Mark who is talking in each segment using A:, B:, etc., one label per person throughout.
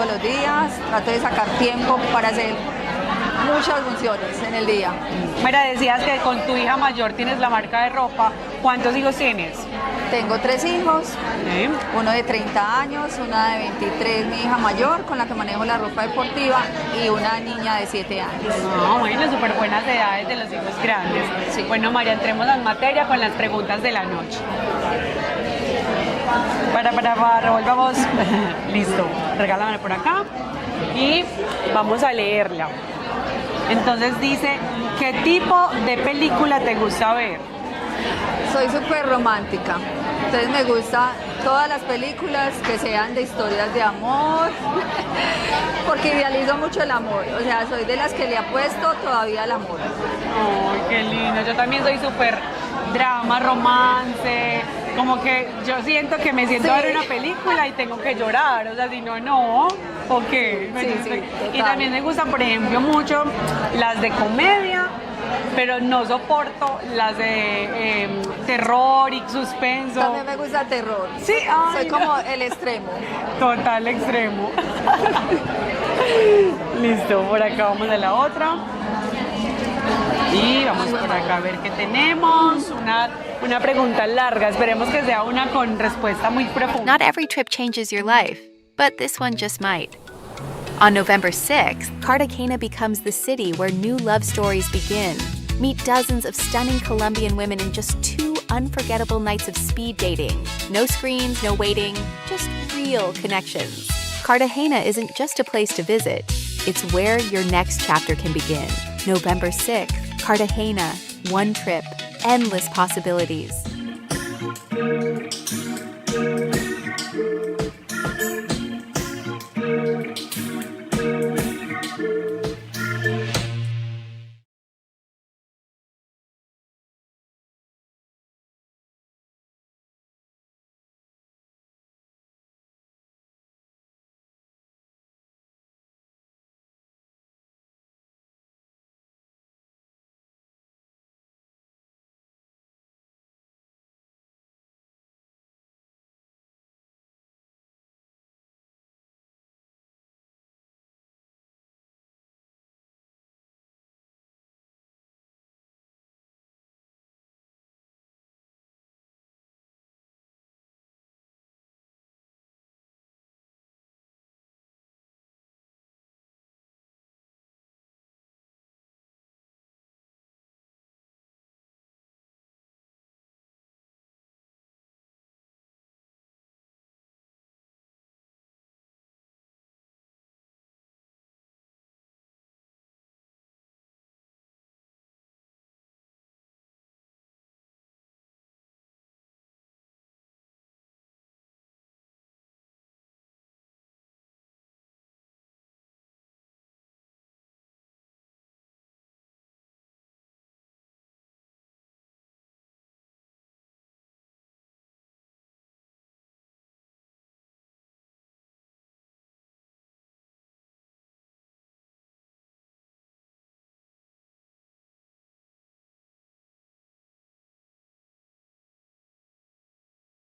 A: todos los días, trato de sacar tiempo para hacer muchas funciones en el día.
B: Mira, decías que con tu hija mayor tienes la marca de ropa. ¿Cuántos hijos tienes?
A: Tengo 3 hijos, uno de 30 años, una de 23, mi hija mayor, con la que manejo la ropa deportiva, y una niña de 7 años.
B: No, bueno, súper buenas edades de los hijos grandes.
A: Sí.
B: Bueno, María, entremos en materia con las preguntas de la noche. Revolvamos. Listo, regálamela por acá y vamos a leerla. Entonces dice, ¿qué tipo de película te gusta ver?
A: Soy súper romántica, entonces me gusta todas las películas que sean de historias de amor, porque idealizo mucho el amor, o sea, soy de las que le apuesto todavía al amor.
B: Ay, qué lindo, yo también soy súper drama, romance, como que yo siento que me siento a ver una película y tengo que llorar, o sea, si no, no, ¿o qué?
A: Sí,
B: y también me gustan, por ejemplo, mucho las de comedia, pero no soporto las de terror y suspenso.
A: También me gusta el terror.
B: Sí, ay,
A: soy como el extremo.
B: Total extremo. Listo, por acá vamos a la otra. Y vamos por acá a ver qué tenemos. Una pregunta larga, esperemos que sea una con respuesta muy profunda.
C: Not every trip changes your life, but this one just might. On November 6th, Cartagena becomes the city where new love stories begin. Meet dozens of stunning Colombian women in just 2 unforgettable nights of speed dating. No screens, no waiting, just real connections. Cartagena isn't just a place to visit, it's where your next chapter can begin. November 6th, Cartagena, one trip, endless possibilities.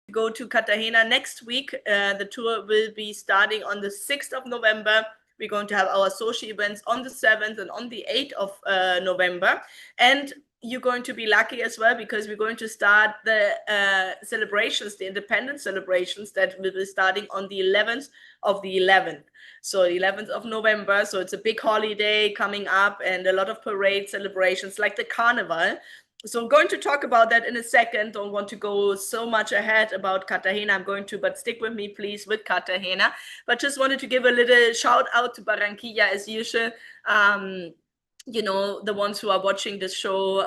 D: Go to Cartagena next week. The tour will be starting on the 6th of November. We're going to have our social events on the 7th and on the 8th of November. And you're going to be lucky as well, because we're going to start the celebrations, the independence celebrations, that will be starting on the 11th of the 11th. So 11th of November. So it's a big holiday coming up, and a lot of parade celebrations like the carnival. So I'm going to talk about that in a second. Don't want to go so much ahead about Cartagena. I'm going to, but stick with me, please, with Cartagena. But just wanted to give a little shout out to Barranquilla as usual. You know, the ones who are watching this show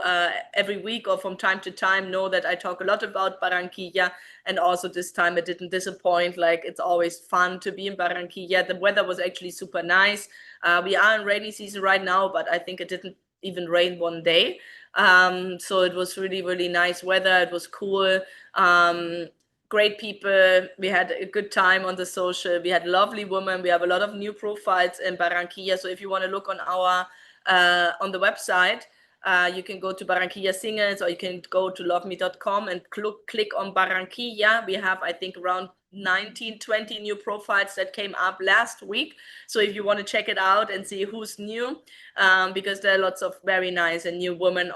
D: every week or from time to time know that I talk a lot about Barranquilla. And also this time it didn't disappoint. Like, it's always fun to be in Barranquilla. The weather was actually super nice. We are in rainy season right now, but I think it didn't even rain one day. So it was really, really nice weather. It was cool. Great people. We had a good time on the social. We had lovely women. We have a lot of new profiles in Barranquilla. So if you want to look on our on the website, You can go to Barranquilla Singles, or you can go to loveme.com and click on Barranquilla. We have, I think, around 19, 20 new profiles that came up last week. So if you want to check it out and see who's new, because there are lots of very nice and new women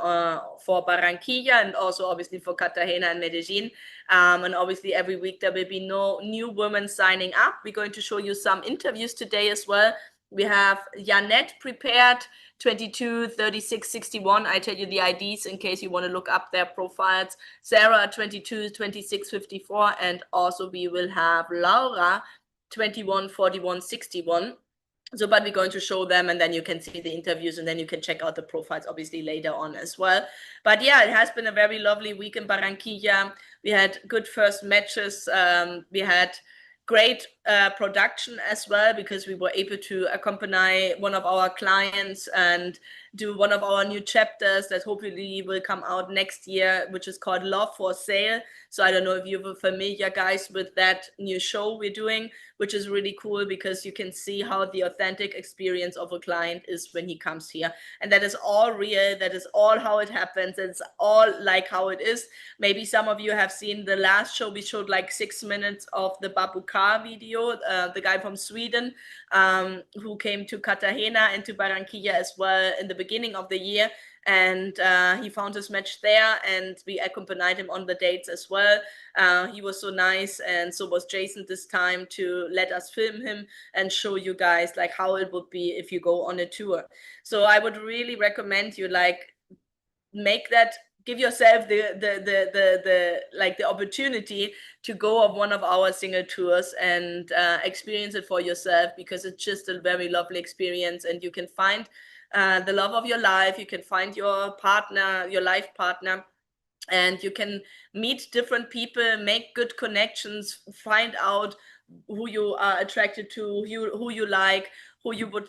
D: for Barranquilla, and also obviously for Cartagena and Medellin. And obviously every week there will be no new women signing up. We're going to show you some interviews today as well. We have Janet prepared, 22, 36, 61. I tell you the IDs in case you want to look up their profiles. Sarah, 22, 26, 54. And also we will have Laura, 21, 41, 61. So, but we're going to show them, and then you can see the interviews, and then you can check out the profiles obviously later on as well. But yeah, it has been a very lovely week in Barranquilla. We had good first matches. We had great production as well, because we were able to accompany one of our clients and do one of our new chapters that hopefully will come out next year, which is called Love for Sale. So I don't know if you're familiar, guys, with that new show we're doing, which is really cool, because you can see how the authentic experience of a client is when he comes here. And that is all real. That is all how it happens. It's all like how it is. Maybe some of you have seen the last show. We showed like 6 minutes of the Babucar video, the guy from Sweden, who came to Cartagena and to Barranquilla as well in the beginning of the year. And he found his match there, and we accompanied him on the dates as well. He was so nice, and so was Jason this time, to let us film him and show you guys like how it would be if you go on a tour. So I would really recommend you like give yourself the opportunity to go on one of our single tours and experience it for yourself, because it's just a very lovely experience, and you can find the love of your life. You can find your partner, your life partner, and you can meet different people, make good connections, find out who you are attracted to, who you like, who you would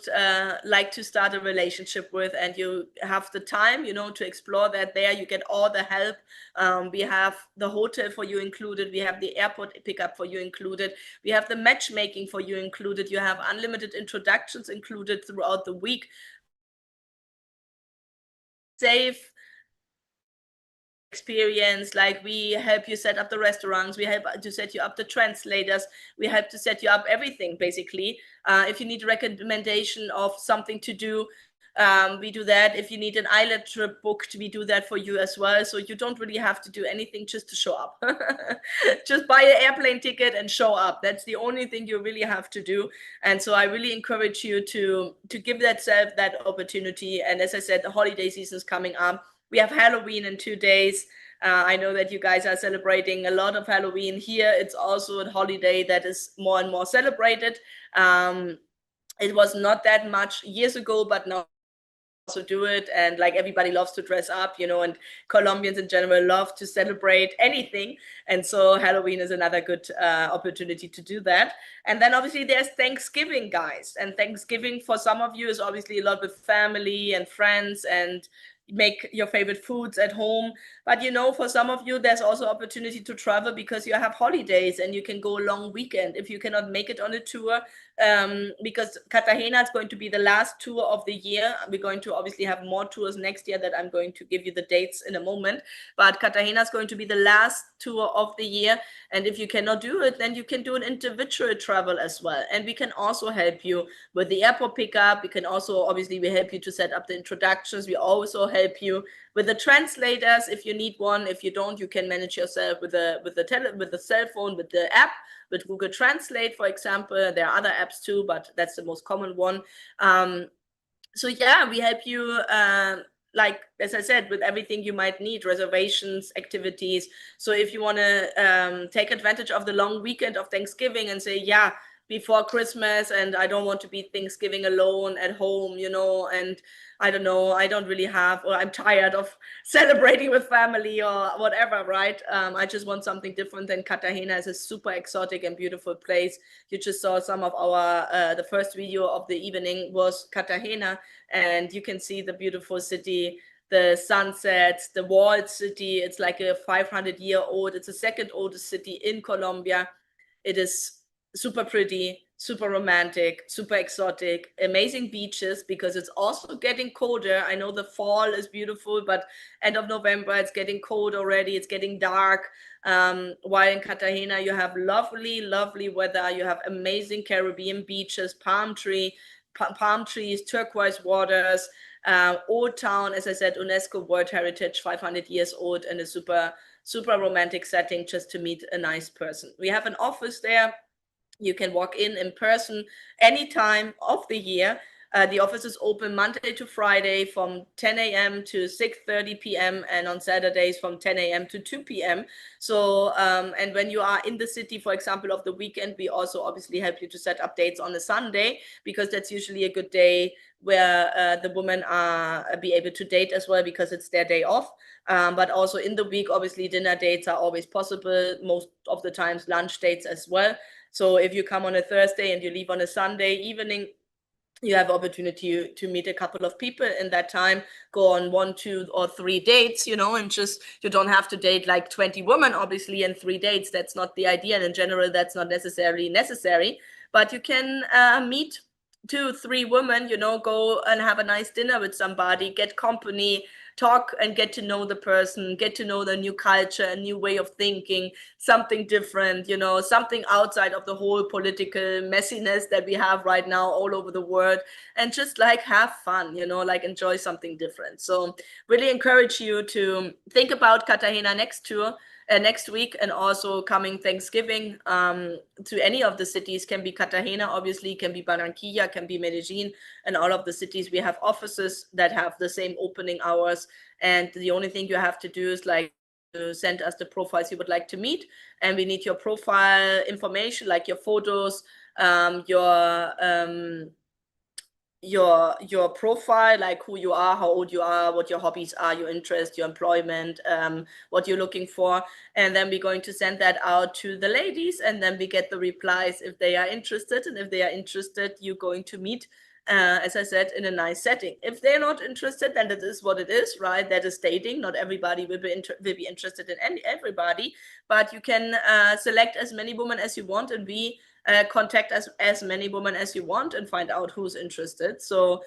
D: like to start a relationship with, and you have the time, to explore that there. You get all the help. We have the hotel for you included. We have the airport pickup for you included. We have the matchmaking for you included. You have unlimited introductions included throughout the week. Safe experience, like we help you set up the restaurants, we help to set you up the translators, we help to set you up everything basically. If you need a recommendation of something to do, we do that. If you need an island trip booked, we do that for you as well. So you don't really have to do anything just to show up. Just buy an airplane ticket and show up. That's the only thing you really have to do. And so I really encourage you to give that opportunity. And as I said, the holiday season is coming up. We have Halloween in 2 days. I know that you guys are celebrating a lot of Halloween here. It's also a holiday that is more and more celebrated. It was not that much years ago, but now also do it. And like everybody loves to dress up, and Colombians in general love to celebrate anything. And so Halloween is another good opportunity to do that. And then obviously there's Thanksgiving, guys. And Thanksgiving for some of you is obviously a lot with family and friends, and make your favorite foods at home. But for some of you, there's also opportunity to travel because you have holidays and you can go a long weekend if you cannot make it on a tour, because Cartagena is going to be the last tour of the year. We're going to obviously have more tours next year that I'm going to give you the dates in a moment, but Cartagena is going to be the last tour of the year. And if you cannot do it, then you can do an individual travel as well. And we can also help you with the airport pickup. We can also, obviously, we help you to set up the introductions. We also help you with the translators if you need one. If you don't, you can manage yourself with the cell phone, with the app, with Google Translate, for example. There are other apps too, but that's the most common one. So yeah, we help you, like, as I said, with everything you might need, reservations, activities. So if you want to take advantage of the long weekend of Thanksgiving and say, yeah, before Christmas, and I don't want to be Thanksgiving alone at home, and I don't know, I don't really have, or I'm tired of celebrating with family or whatever, right? I just want something different. Than Cartagena is a super exotic and beautiful place. You just saw some of our, the first video of the evening was Cartagena, and you can see the beautiful city, the sunsets, the walled city. It's like a 500-year-old, it's the second oldest city in Colombia. It is super pretty, super romantic, super exotic, amazing beaches, because it's also getting colder. I know the fall is beautiful, but end of November, it's getting cold already. It's getting dark. While in Cartagena, you have lovely, lovely weather. You have amazing Caribbean beaches, palm trees, turquoise waters, old town, as I said, UNESCO World Heritage, 500 years old, and a super, super romantic setting just to meet a nice person. We have an office there. You can walk in person any time of the year. The office is open Monday to Friday from 10 a.m. to 6:30 p.m. and on Saturdays from 10 a.m. to 2 p.m. So, and when you are in the city, for example, of the weekend, we also obviously help you to set up dates on a Sunday, because that's usually a good day where the women are be able to date as well, because it's their day off. But also in the week, obviously dinner dates are always possible. Most of the times lunch dates as well. So if you come on a Thursday and you leave on a Sunday evening, you have opportunity to meet a couple of people in that time, go on 1, 2, or 3 dates, and just, you don't have to date like 20 women, obviously, in 3 dates. That's not the idea. And in general, that's not necessarily necessary, but you can meet 2, 3 women, go and have a nice dinner with somebody, get company, talk and get to know the person, get to know the new culture, a new way of thinking, something different, something outside of the whole political messiness that we have right now all over the world, and just like have fun, like enjoy something different. So really encourage you to think about Cartagena next week, and also coming Thanksgiving, to any of the cities. Can be Cartagena, obviously, can be Barranquilla, can be Medellin, and all of the cities. We have offices that have the same opening hours, and the only thing you have to do is like to send us the profiles you would like to meet, and we need your profile information, like your photos, your profile, like who you are, how old you are, what your hobbies are, your interests, your employment, what you're looking for. And then we're going to send that out to the ladies, and then we get the replies if they are interested. And if they are interested, you're going to meet, as I said, in a nice setting. If they're not interested, then it is what it is, right? That is dating. Not everybody will be interested in everybody, but you can select as many women as you want, and we contact as many women as you want and find out who's interested. So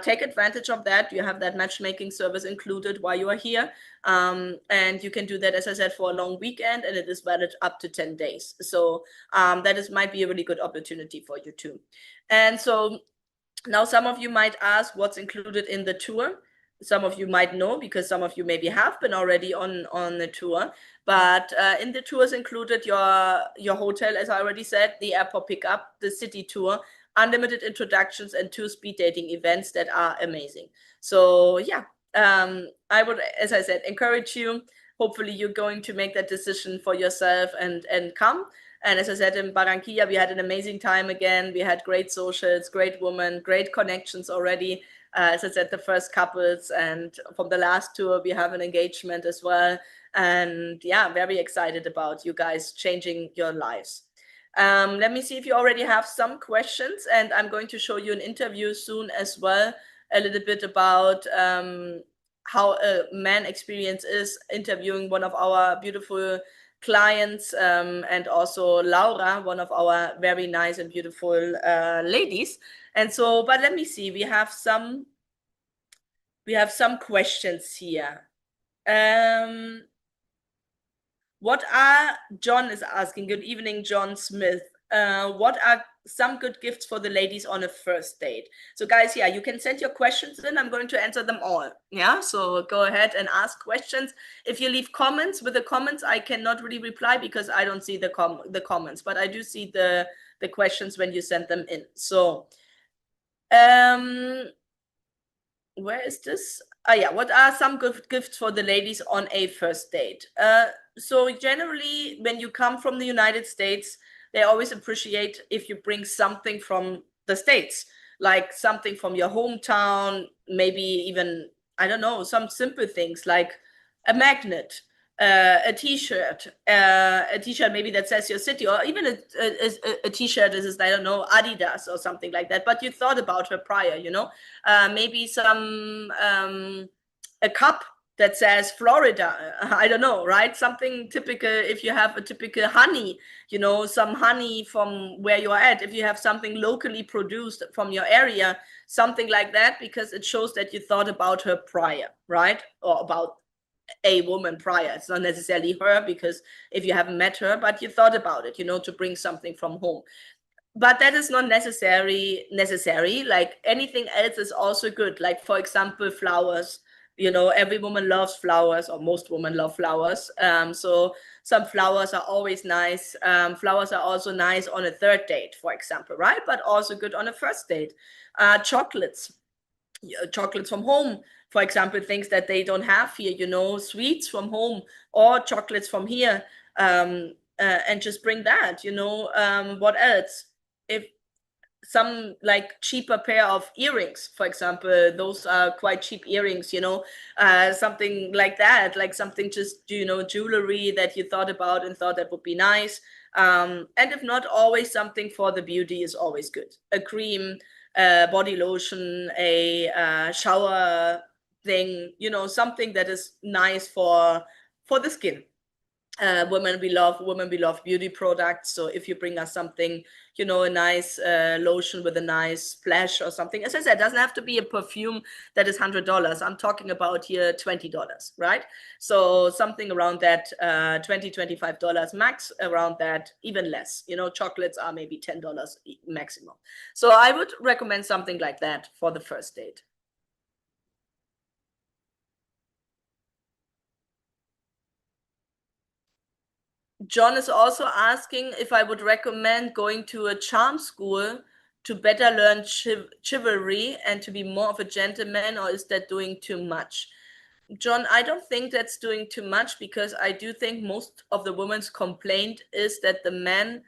D: take advantage of that. You have that matchmaking service included while you are here. And you can do that, as I said, for a long weekend, and it is valid up to 10 days. So might be a really good opportunity for you too. And so now some of you might ask what's included in the tour. Some of you might know, because some of you maybe have been already on the tour, but in the tour is included your hotel, as I already said, the airport pickup, the city tour, unlimited introductions, and 2 speed dating events that are amazing. So yeah, I would, as I said, encourage you. Hopefully you're going to make that decision for yourself and come. And as I said, in Barranquilla, we had an amazing time again. We had great socials, great women, great connections already. As I said, the first couples, and from the last tour, we have an engagement as well. And yeah, very excited about you guys changing your lives. Let me see if you already have some questions, and I'm going to show you an interview soon as well, a little bit about how a man experience is interviewing one of our beautiful clients, and also Laura, one of our very nice and beautiful ladies. And so, but let me see, we have some questions here. John is asking, good evening, John Smith. What are some good gifts for the ladies on a first date? So guys, yeah, you can send your questions in. I'm going to answer them all. Yeah, so go ahead and ask questions. If you leave comments, with the comments, I cannot really reply because I don't see the comments, but I do see the questions when you send them in. So, where is this? Yeah, what are some good gifts for the ladies on a first date? So generally, when you come from the United States, they always appreciate if you bring something from the States, like something from your hometown, maybe even, I don't know, some simple things like a magnet, a t-shirt maybe that says your city, or even a t-shirt that is, I don't know, Adidas or something like that, but you thought about her prior, maybe some a cup that says Florida. I don't know, right? Something typical. If you have a typical honey, you know, some honey from where you're at, if you have something locally produced from your area, something like that, because it shows that you thought about her prior, right? Or about a woman prior. It's not necessarily her, because if you haven't met her, but you thought about it, you know, to bring something from home. But that is not necessary. Like anything else is also good. Like, for example, flowers. You know, every woman loves flowers, or most women love flowers. So some flowers are always nice. Flowers are also nice on a third date, for example, right? But also good on a first date. Chocolates from home, for example, things that they don't have here, you know, sweets from home or chocolates from here. And just bring that, you know. What else? If some like cheaper pair of earrings, for example, those are quite cheap earrings, you know, something like that, like something just, you know, jewelry that you thought about and thought that would be nice. And if not, always something for the beauty is always good. A cream, body lotion, a shower thing, you know, something that is nice for the skin. Women we love beauty products. So if you bring us something, you know, a nice lotion with a nice splash or something, as I said, it doesn't have to be a perfume that is $100. I'm talking about here $20, right? So something around that, $20, $25 max, around that, even less. You know, chocolates are maybe $10 maximum. So I would recommend something like that for the first date. John is also asking if I would recommend going to a charm school to better learn chivalry and to be more of a gentleman, or is that doing too much? John, I don't think that's doing too much, because I do think most of the women's complaint is that the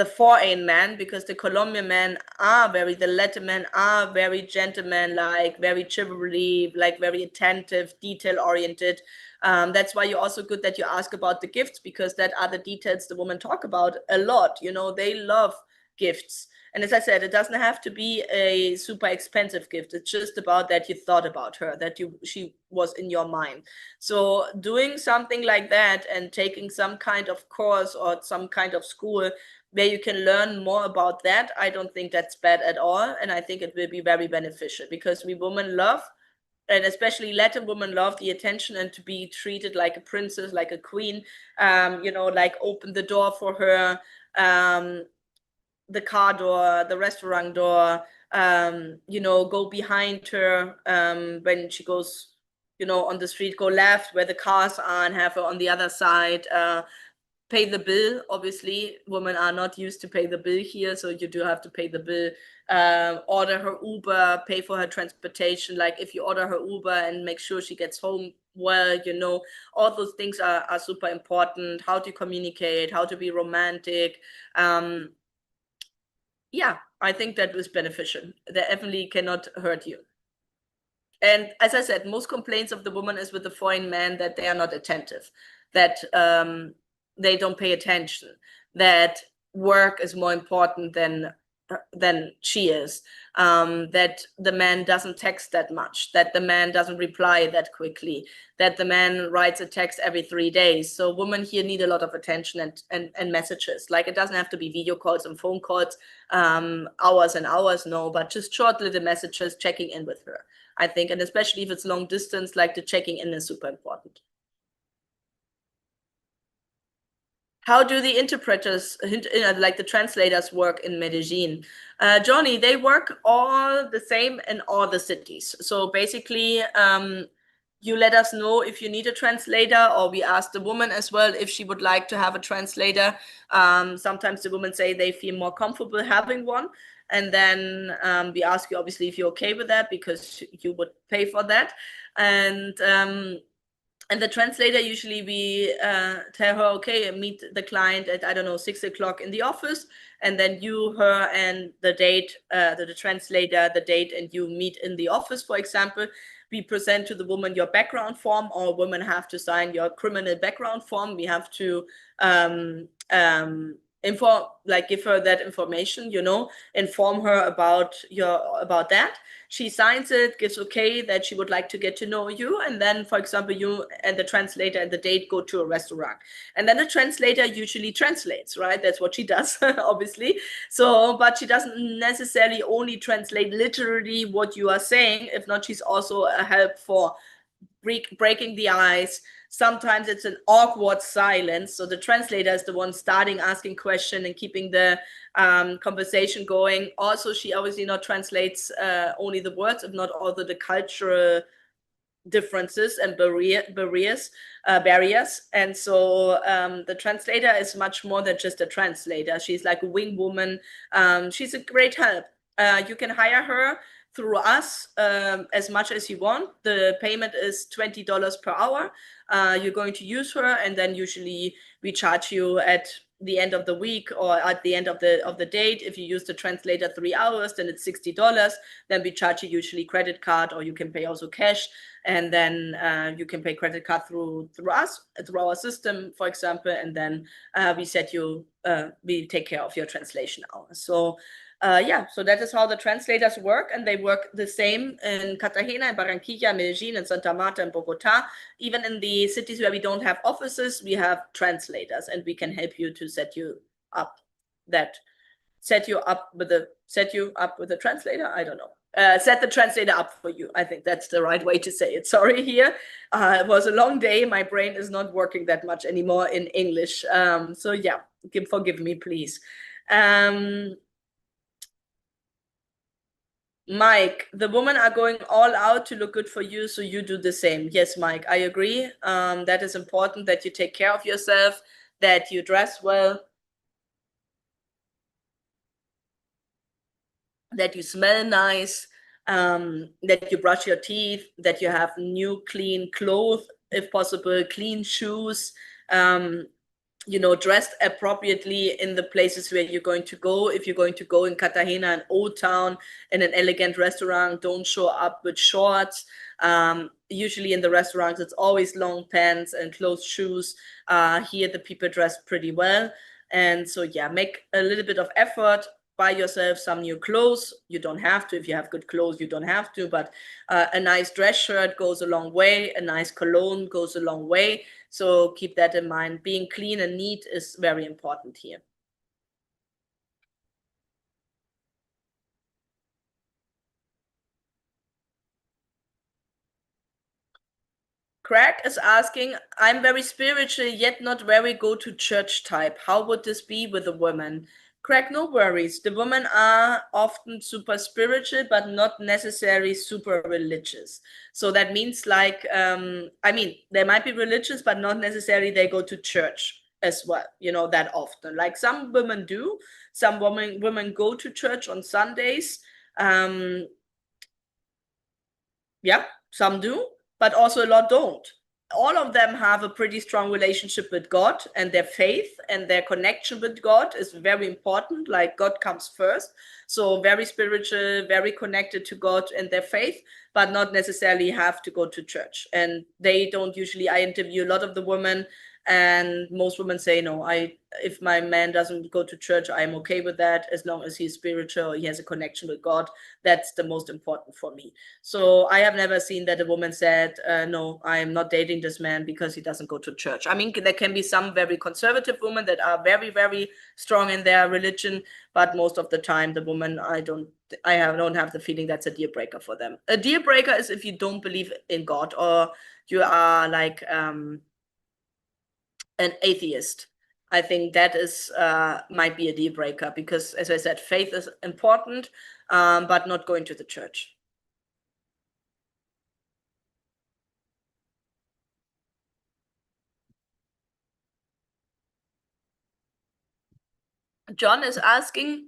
D: foreign man, because the Colombian men are the Latin men are very gentleman-like, very chivalry, like very attentive, detail-oriented. That's why you're also good that you ask about the gifts, because that are the details the women talk about a lot. You know, they love gifts. And as I said, it doesn't have to be a super expensive gift. It's just about that you thought about her, that she was in your mind. So doing something like that and taking some kind of course or some kind of school where you can learn more about that, I don't think that's bad at all. And I think it will be very beneficial, because we women love, and especially Latin women, love the attention and to be treated like a princess, like a queen. You know, like open the door for her, the car door, the restaurant door, you know, go behind her when she goes, you know, on the street, go left where the cars are and have her on the other side. Pay the bill. Obviously, women are not used to pay the bill here, so you do have to pay the bill. Order her Uber, pay for her transportation. Like if you order her Uber and make sure she gets home well, you know, all those things are super important. How to communicate, how to be romantic. Yeah, I think that was beneficial. That definitely cannot hurt you. And as I said, most complaints of the woman is with the foreign man, that they are not attentive, that they don't pay attention, that work is more important than she is, that the man doesn't text that much, that the man doesn't reply that quickly, that the man writes a text every 3 days. So women here need a lot of attention and messages. Like it doesn't have to be video calls and phone calls, hours and hours, no, but just short little messages, checking in with her, I think. And especially if it's long distance, like the checking in is super important. How do the interpreters, like the translators, work in Medellin? Johnny, they work all the same in all the cities. So basically, you let us know if you need a translator, or we ask the woman as well if she would like to have a translator. Sometimes the women say they feel more comfortable having one. And then we ask you, obviously, if you're okay with that, because you would pay for that. And the translator, usually we tell her, okay, meet the client at, I don't know, 6 o'clock in the office. And then you, her, and the date, the translator, the date, and you meet in the office, for example. We present to the woman your background form, or women have to sign your criminal background form. We have to give her that information, inform her about that. She signs it, gives okay that she would like to get to know you, and then, for example, you and the translator and the date go to a restaurant, and then the translator usually translates, right? That's what she does, obviously. So, but she doesn't necessarily only translate literally what you are saying. If not, she's also a help for breaking the ice. Sometimes it's an awkward silence, so the translator is the one starting asking question and keeping the conversation going. Also, she obviously not translates only the words, if not also the cultural differences and barriers. And so the translator is much more than just a translator. She's like a wing woman. She's a great help. You can hire her through us as much as you want. The payment is $20 per hour. You're going to use her, and then usually we charge you at the end of the week or at the end of the date. If you use the translator 3 hours, then it's $60. Then we charge you usually credit card, or you can pay also cash, and then you can pay credit card through us, through our system, for example, and then we take care of your translation hours. So so that is how the translators work, and they work the same in Cartagena, in Barranquilla, Medellin, and Santa Marta, and Bogota. Even in the cities where we don't have offices, we have translators, and we can help you to set you up with a translator. I don't know. Set the translator up for you. I think that's the right way to say it. Sorry here. It was a long day. My brain is not working that much anymore in English. So yeah, forgive me, please. Mike, the women are going all out to look good for you, so you do the same. Yes, Mike, I agree. That is important, that you take care of yourself, that you dress well, that you smell nice, that you brush your teeth, that you have new clean clothes, if possible, clean shoes, dressed appropriately in the places where you're going to go. If you're going to go in Cartagena, an old town, in an elegant restaurant, don't show up with shorts. Usually in the restaurants, it's always long pants and closed shoes. Here, the people dress pretty well. And so, yeah, make a little bit of effort. Buy yourself some new clothes. You don't have to. If you have good clothes, you don't have to. But a nice dress shirt goes a long way. A nice cologne goes a long way. So keep that in mind. Being clean and neat is very important here. Craig is asking, I'm very spiritual, yet not very go-to church type. How would this be with a woman? Craig, no worries. The women are often super spiritual, but not necessarily super religious. So that means they might be religious, but not necessarily they go to church as well, that often. Like some women do. Some women go to church on Sundays. Some do, but also a lot don't. All of them have a pretty strong relationship with God, and their faith and their connection with God is very important. Like God comes first. So very spiritual, very connected to God and their faith, but not necessarily have to go to church. And they don't usually, I interview a lot of the women, and most women say, no, if my man doesn't go to church, I'm okay with that, as long as he's spiritual, he has a connection with God. That's the most important for me. So I have never seen that a woman said, no, I'm not dating this man because he doesn't go to church. I mean, there can be some very conservative women that are very, very strong in their religion, but most of the time, the woman, I don't have the feeling that's a deal breaker for them. A deal breaker is if you don't believe in God, or you are like an atheist. I think that is might be a deal breaker, because, as I said, faith is important, but not going to the church. John is asking,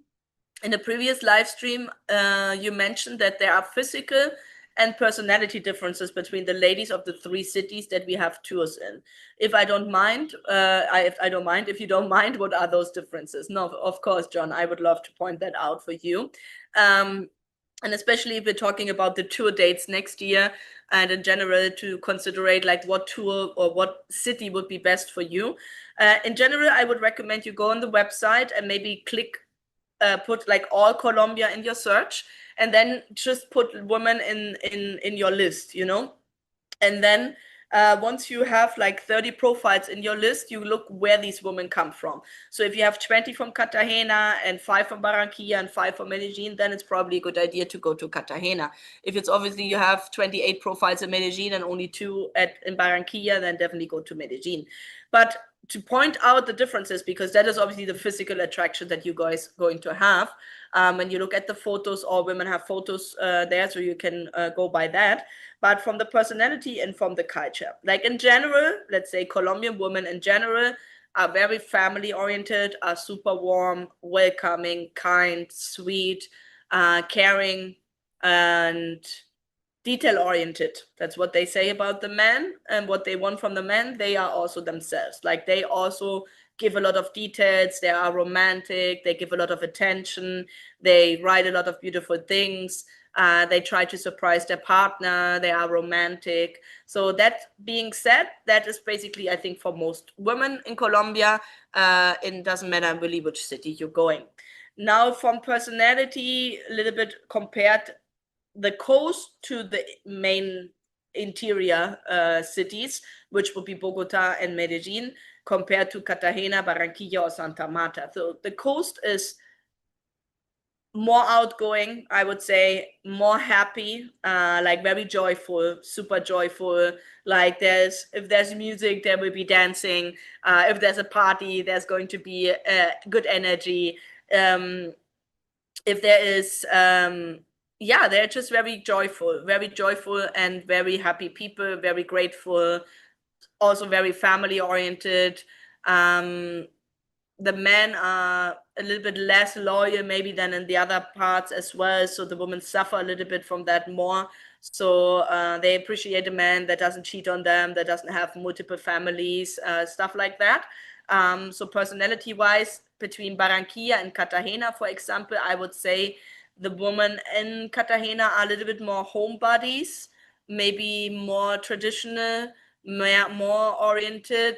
D: in a previous live stream, you mentioned that there are physical and personality differences between the ladies of the 3 cities that we have tours in. If I don't mind, if you don't mind, what are those differences? No, of course, John, I would love to point that out for you. And especially if we're talking about the tour dates next year, and in general to consider like what tour or what city would be best for you. In general, I would recommend you go on the website and maybe put like all Colombia in your search, and then just put women in your list, you know. And then once you have like 30 profiles in your list, you look where these women come from. So if you have 20 from Cartagena and 5 from Barranquilla and 5 from Medellin, then it's probably a good idea to go to Cartagena. If it's obviously you have 28 profiles in Medellin and only 2 in Barranquilla, then definitely go to Medellin. But to point out the differences, because that is obviously the physical attraction that you guys going to have. When you look at the photos, all women have photos there, so you can go by that. But from the personality and from the culture, like in general, let's say Colombian women in general are very family oriented, are super warm, welcoming, kind, sweet, caring, and detail oriented. That's what they say about the men, and what they want from the men, they are also themselves. Like they also give a lot of details, they are romantic, they give a lot of attention, they write a lot of beautiful things. They try to surprise their partner, they are romantic. So that being said, that is basically, I think, for most women in Colombia, it doesn't matter really which city you're going. Now from personality, a little bit compared the coast to the main interior cities, which would be Bogota and Medellin, compared to Cartagena, Barranquilla, or Santa Marta. So the coast is more outgoing, I would say, more happy, like very joyful, super joyful. Like if there's music, there will be dancing. If there's a party, there's going to be good energy. If there is, they're just very joyful and very happy people, very grateful, also very family oriented. The men are a little bit less loyal maybe than in the other parts as well. So the women suffer a little bit from that more. So they appreciate a man that doesn't cheat on them, that doesn't have multiple families, stuff like that. So personality wise, between Barranquilla and Cartagena, for example, I would say the women in Cartagena are a little bit more homebodies, maybe more traditional, more oriented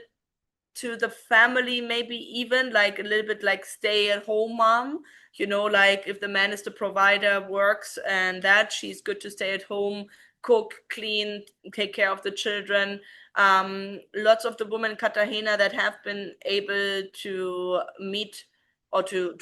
D: to the family, maybe even like a little bit like stay-at-home mom, you know, like if the man is the provider, works, and that she's good to stay at home, cook, clean, take care of the children. Lots of the women in Cartagena that have been able to meet or to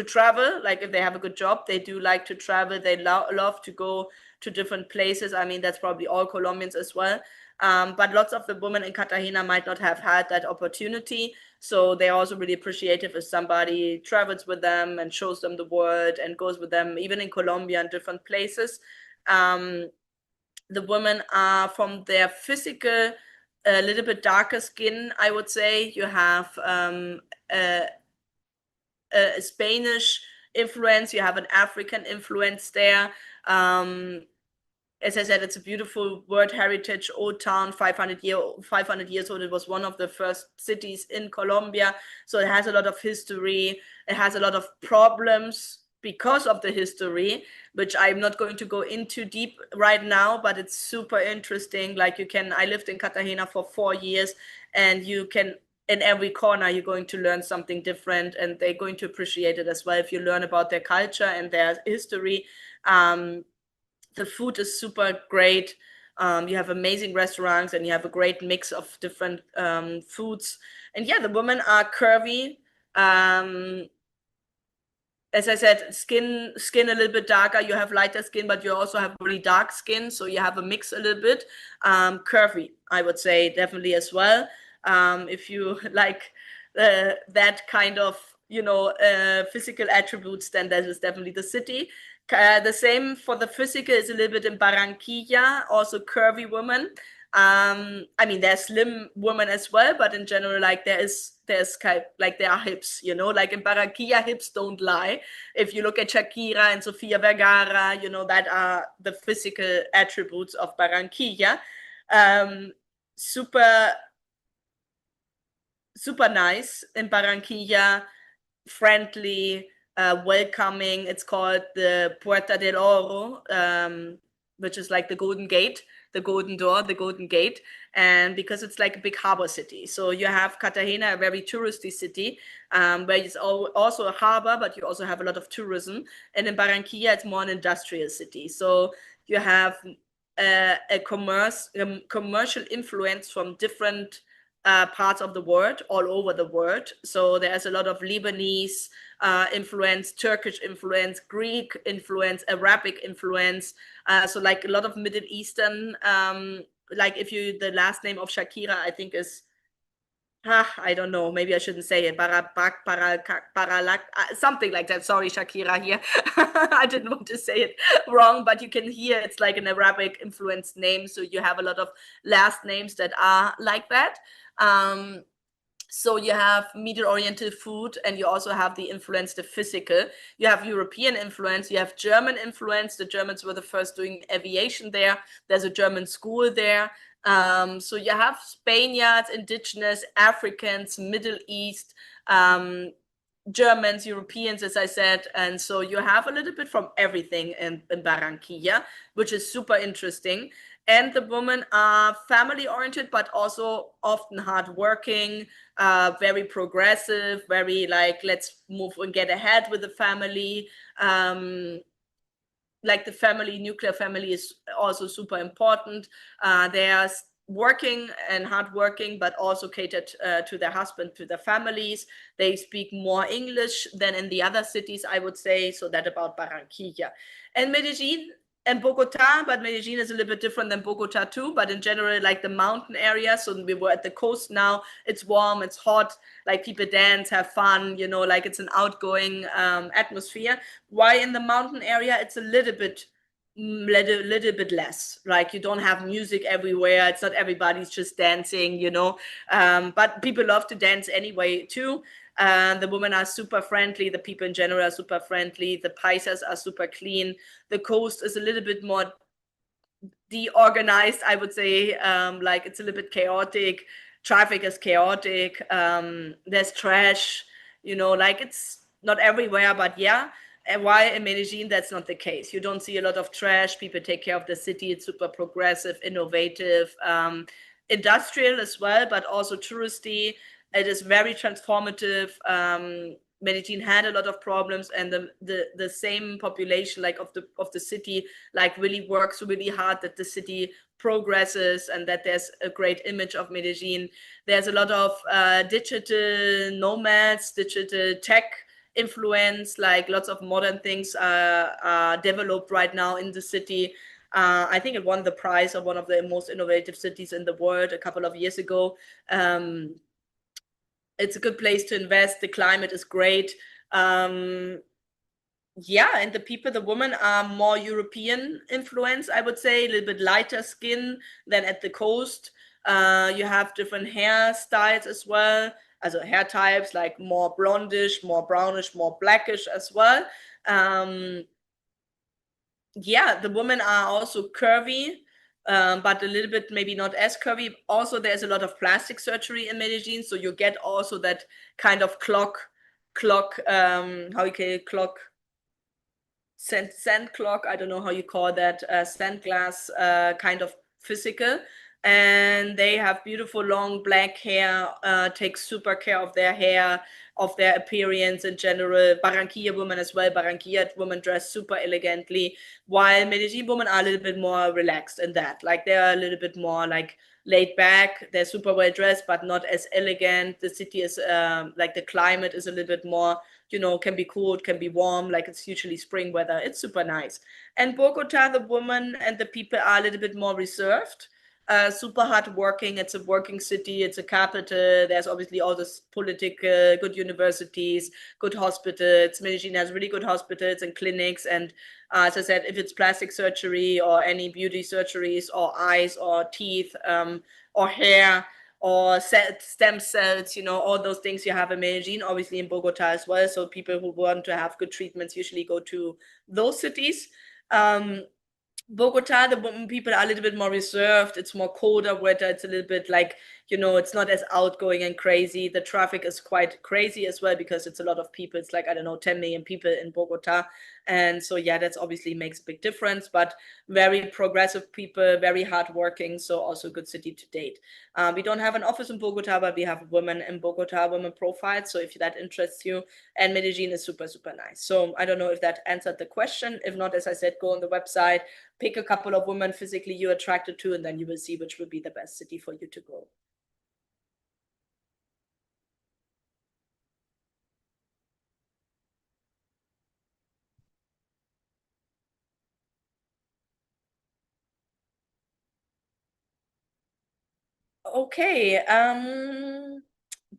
D: travel, like if they have a good job, they do like to travel. They love to go to different places. I mean, that's probably all Colombians as well. But lots of the women in Cartagena might not have had that opportunity. So they're also really appreciative if somebody travels with them and shows them the world and goes with them, even in Colombia and different places. The women are, from their physical, a little bit darker skin, I would say. You have a Spanish influence, you have an African influence there. As I said, it's a beautiful World Heritage old town, 500 years old. It was one of the first cities in Colombia. So it has a lot of history. It has a lot of problems because of the history, which I'm not going to go into deep right now, but it's super interesting. Like I lived in Cartagena for 4 years, and you can, in every corner, you're going to learn something different, and they're going to appreciate it as well if you learn about their culture and their history. The food is super great. You have amazing restaurants, and you have a great mix of different foods. And yeah, the women are curvy. As I said, skin a little bit darker. You have lighter skin, but you also have really dark skin. So you have a mix a little bit. Curvy, I would say, definitely as well. If you like that kind of, physical attributes, then that is definitely the city. The same for the physical is a little bit in Barranquilla, also curvy women. I mean, there's slim women as well, but in general, like there's kind of, like there are hips, like in Barranquilla, hips don't lie. If you look at Shakira and Sofia Vergara, that are the physical attributes of Barranquilla. Super nice in Barranquilla, friendly, welcoming. It's called the Puerta del Oro, which is like the Golden Gate, the Golden Door, the Golden Gate. And because it's like a big harbor city. So you have Cartagena, a very touristy city, where it's also a harbor, but you also have a lot of tourism. And in Barranquilla, it's more an industrial city. So you have a commercial influence from different parts of the world, all over the world. So there's a lot of Lebanese influence, Turkish influence, Greek influence, Arabic influence. So like a lot of Middle Eastern, like the last name of Shakira, I think is, I don't know, maybe I shouldn't say it, something like that. Sorry, Shakira here. I didn't want to say it wrong, but you can hear it's like an Arabic influenced name. So you have a lot of last names that are like that. So you have Middle-oriented food, and you also have the influence, the physical. You have European influence, you have German influence. The Germans were the first doing aviation there. There's a German school there. So you have Spaniards, indigenous, Africans, Middle East, Germans, Europeans, as I said. And so you have a little bit from everything in Barranquilla, which is super interesting. And the women are family-oriented, but also often hardworking, very progressive, very like, let's move and get ahead with the family. Like the family, nuclear family is also super important. They are working and hardworking, but also catered to their husband, to their families. They speak more English than in the other cities, I would say. So that about Barranquilla. And Medellin and Bogota, but Medellin is a little bit different than Bogota too, but in general, like the mountain area. So we were at the coast now, it's warm, it's hot, like people dance, have fun, you know, like it's an outgoing atmosphere. Why in the mountain area, it's a little bit less, like you don't have music everywhere. It's not everybody's just dancing, you know, but people love to dance anyway too. The women are super friendly. The people in general are super friendly. The paisas are super clean. The coast is a little bit more deorganized, I would say. Like it's a little bit chaotic. Traffic is chaotic. There's trash, you know, like it's not everywhere, but yeah. And why in Medellin, that's not the case. You don't see a lot of trash. People take care of the city. It's super progressive, innovative, industrial as well, but also touristy. It is very transformative. Medellin had a lot of problems, and the same population, like of the city, like really works really hard that the city progresses and that there's a great image of Medellin. There's a lot of digital nomads, digital tech influence, like lots of modern things are developed right now in the city. I think it won the prize of one of the most innovative cities in the world a couple of years ago. It's a good place to invest. The climate is great. Yeah, and the people, the women are more European influence, I would say, a little bit lighter skin than at the coast. You have different hairstyles as well. Also hair types, like more blondish, more brownish, more blackish as well. Yeah, the women are also curvy, but a little bit maybe not as curvy. Also, there's a lot of plastic surgery in Medellin, so you get also that kind of clock, how you call it, clock, sand clock, I don't know how you call that, sand glass kind of physical. And they have beautiful long black hair, take super care of their hair, of their appearance in general. Barranquilla women as well. Barranquilla women dress super elegantly, while Medellin women are a little bit more relaxed in that. Like they're a little bit more like laid back. They're super well dressed, but not as elegant. The city is like the climate is a little bit more, you know, can be cold, can be warm. Like it's usually spring weather. It's super nice. And Bogota, the women and the people are a little bit more reserved. Super hard working. It's a working city. It's a capital. There's obviously all this political, good universities, good hospitals. Medellin has really good hospitals and clinics. And as I said, if it's plastic surgery or any beauty surgeries or eyes or teeth or hair or stem cells, you know, all those things you have in Medellin, obviously in Bogota as well. So people who want to have good treatments usually go to those cities. Bogota, the people are a little bit more reserved. It's more colder weather. It's a little bit like it's not as outgoing and crazy. The traffic is quite crazy as well because it's a lot of people. It's like, I don't know, 10 million people in Bogota. And so, yeah, that's obviously makes a big difference, but very progressive people, very hardworking. So also good city to date. We don't have an office in Bogota, but we have women in Bogota, women profiles. So if that interests you, and Medellin is super, super nice. So I don't know if that answered the question. If not, as I said, go on the website, pick a couple of women physically you're attracted to, and then you will see which will be the best city for you to go. Okay.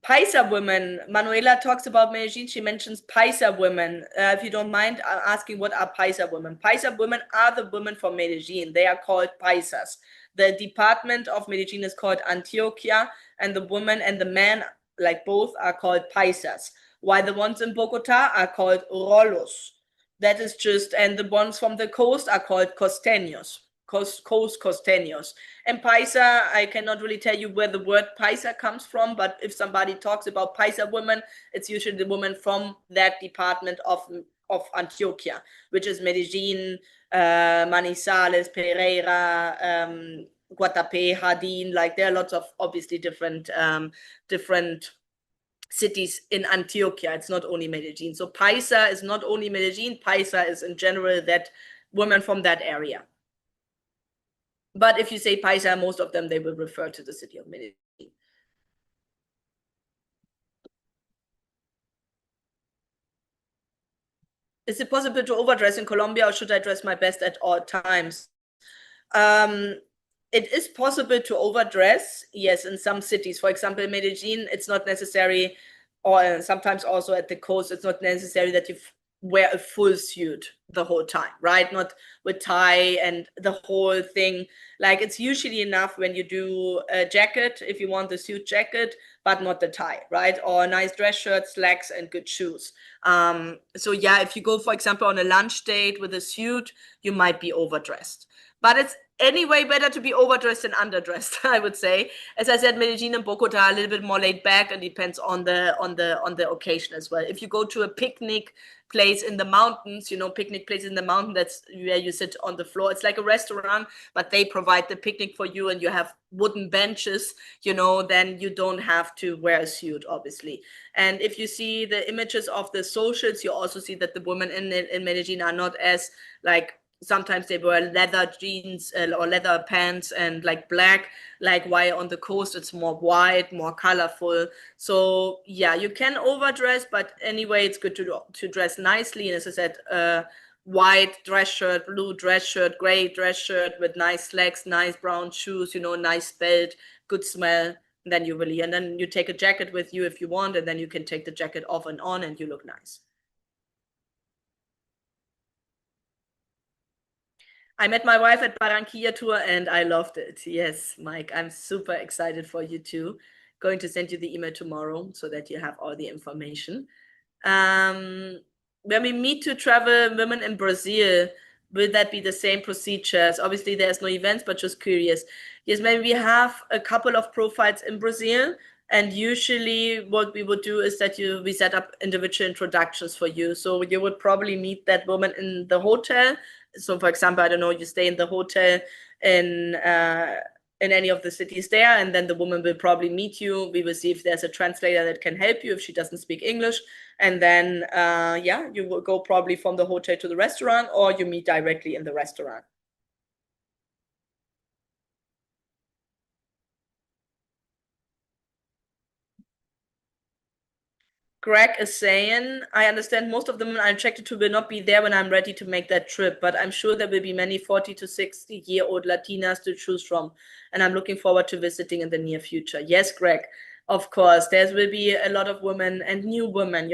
D: Paisa women. Manuela talks about Medellin. She mentions Paisa women. If you don't mind asking, what are Paisa women? Paisa women are the women from Medellin. They are called Paisas. The department of Medellin is called Antioquia, and the women and the men, like both, are called Paisas, while the ones in Bogota are called Rolos. That is just, and the ones from the coast are called Costeños. Coast costeños. And paisa, I cannot really tell you where the word paisa comes from, but if somebody talks about paisa women, it's usually the woman from that department of Antioquia, which is Medellin, Manizales, Pereira, Guatapé, Jardín. Like, there are lots of obviously different cities in Antioquia. It's not only Medellin. So paisa is not only Medellin. Paisa is in general that women from that area. But if you say Paisa, most of them, they will refer to the city of Medellin. Is it possible to overdress in Colombia, or should I dress my best at all times? It is possible to overdress, yes, in some cities. For example, Medellin, it's not necessary, or sometimes also at the coast, it's not necessary that you wear a full suit the whole time, right? Not with tie and the whole thing. Like, it's usually enough when you do a jacket, if you want the suit jacket, but not the tie, right? Or a nice dress shirt, slacks, and good shoes. So yeah, if you go, for example, on a lunch date with a suit, you might be overdressed. But it's anyway better to be overdressed than underdressed, I would say. As I said, Medellin and Bogota are a little bit more laid back, and depends on the occasion as well. If you go to a picnic place in the mountains, picnic place in the mountain, that's where you sit on the floor. It's like a restaurant, but they provide the picnic for you, and you have wooden benches, then you don't have to wear a suit, obviously. And if you see the images of the socials, you also see that the women in Medellin are not as, like, sometimes they wear leather jeans or leather pants and like black, like, while on the coast it's more white, more colorful. So yeah, you can overdress, but anyway, it's good to dress nicely. And as I said, white dress shirt, blue dress shirt, gray dress shirt with nice slacks, nice brown shoes, nice belt, good smell. And then you take a jacket with you if you want, and then you can take the jacket off and on, and you look nice. I met my wife at Barranquilla tour and I loved it. Yes, Mike, I'm super excited for you too. Going to send you the email tomorrow so that you have all the information. When we meet to travel women in Brazil, will that be the same procedures? Obviously, there's no events, but just curious. Yes, maybe we have a couple of profiles in Brazil, and usually what we would do is that we set up individual introductions for you. So you would probably meet that woman in the hotel. So for example, I don't know, you stay in the hotel in any of the cities there, and then the woman will probably meet you. We will see if there's a translator that can help you if she doesn't speak English. And then, yeah, you will go probably from the hotel to the restaurant, or you meet directly in the restaurant. Greg is saying, I understand most of the women I'm attracted to will not be there when I'm ready to make that trip, but I'm sure there will be many 40 to 60-year-old Latinas to choose from, and I'm looking forward to visiting in the near future. Yes, Greg, of course, there will be a lot of women and new women,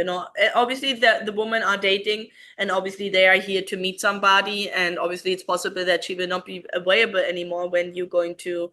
D: Obviously, the women are dating, and obviously they are here to meet somebody, and obviously it's possible that she will not be available anymore when you're going to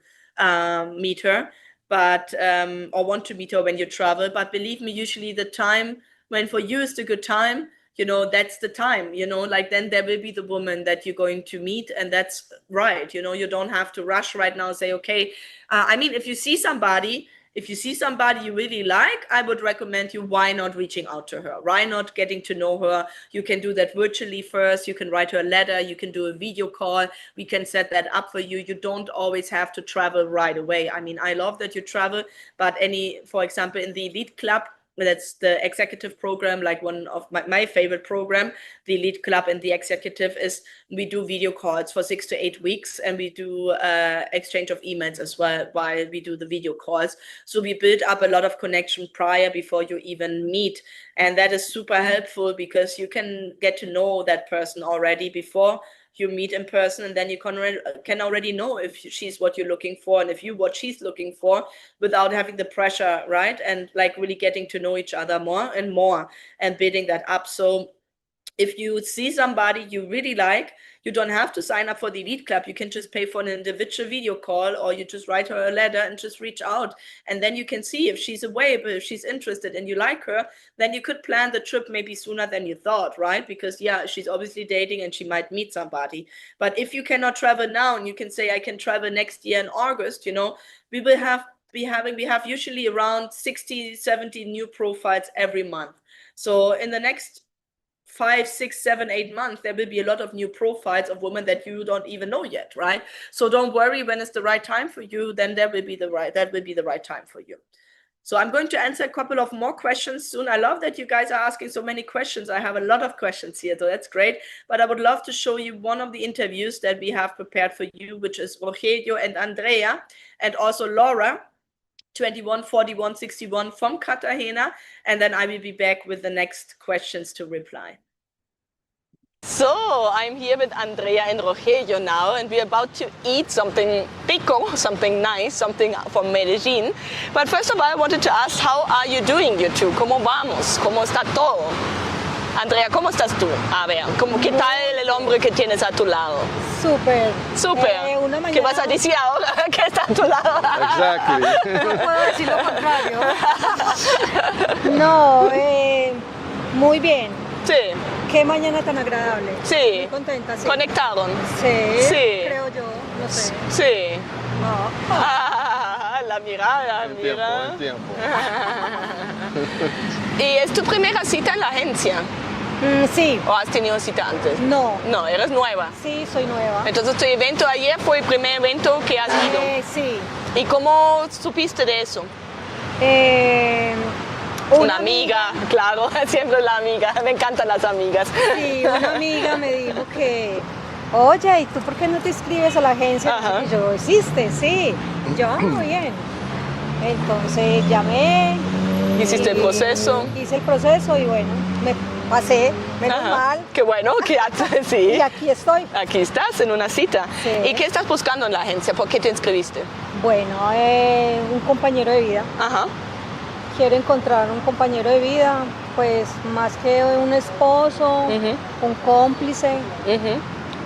D: meet her. But or want to meet her when you travel. But believe me, usually the time when for you is the good time, that's the time, like then there will be the woman that you're going to meet, and that's right. You don't have to rush right now and say, okay, I mean, if you see somebody you really like, I would recommend you, why not reaching out to her? Why not getting to know her? You can do that virtually first. You can write her a letter. You can do a video call. We can set that up for you. You don't always have to travel right away. I mean, I love that you travel, but for example, in the Elite Club, that's the executive program, like one of my favorite program, the Elite Club and the executive, is we do video calls for 6 to 8 weeks, and we do exchange of emails as well while we do the video calls. So we build up a lot of connection before you even meet. And that is super helpful, because you can get to know that person already before you meet in person, and then you can already know if she's what you're looking for and if you what she's looking for, without having the pressure, right? And like really getting to know each other more and more and building that up. So if you see somebody you really like, you don't have to sign up for the Elite Club. You can just pay for an individual video call, or you just write her a letter and just reach out. And then you can see if she's available, if she's interested and you like her, then you could plan the trip maybe sooner than you thought, right? Because she's obviously dating and she might meet somebody. But if you cannot travel now, and you can say, I can travel next year in August, we have usually around 60, 70 new profiles every month. So in the next 5, 6, 7, 8 months, there will be a lot of new profiles of women that you don't even know yet, right? So don't worry, when it's the right time for you, then that will be the right time for you. So I'm going to answer a couple of more questions soon. I love that you guys are asking so many questions. I have a lot of questions here, so that's great. But I would love to show you one of the interviews that we have prepared for you, which is Rogelio and Andrea, and also Laura, 21 41 61 from Cartagena, and then I will be back with the next questions to reply.
E: So I'm here with Andrea and Rogelio now, and we're about to eat something pico, something nice, something from Medellin. But first of all, I wanted to ask, how are you doing, you two? ¿Cómo vamos? ¿Cómo está todo? Andrea, ¿cómo estás tú? A ver, ¿qué tal el hombre que tienes a tu lado?
F: Súper.
E: Súper.
F: Una mañana...
E: ¿Qué vas a decir ahora que está a tu lado?
G: Exactly.
F: No puedo decir lo contrario. No, muy bien.
E: Sí.
F: Qué mañana tan agradable.
E: Sí.
F: Muy contenta, sí.
E: ¿Conectaron?
F: Sí.
E: Sí.
F: Creo yo, no sé.
E: Sí.
F: No.
E: La mirada, mira.
G: El tiempo.
E: ¿Y es tu primera cita en la agencia?
F: Sí.
E: ¿O has tenido cita antes?
F: No.
E: No, eres nueva.
F: Sí, soy nueva.
E: Entonces tu evento ayer fue el primer evento que has ido.
F: Sí.
E: ¿Y cómo supiste de eso? Una amiga, claro, siempre la amiga. Me encantan las amigas.
F: Sí, una amiga me dijo que, oye, ¿y tú por qué no te inscribes a la agencia?
E: Ajá.
F: Y yo, ¿existe? Sí. Yo, muy bien. Entonces llamé.
E: ¿Hiciste el proceso?
F: Hice el proceso y bueno, me pasé, menos mal.
E: Qué bueno, sí.
F: Y aquí estoy.
E: Aquí estás en una cita.
F: Sí.
E: ¿Y qué estás buscando en la agencia? ¿Por qué te inscribiste?
F: Bueno, un compañero de vida.
E: Ajá.
F: Quiero encontrar un compañero de vida, pues más que un esposo, un cómplice,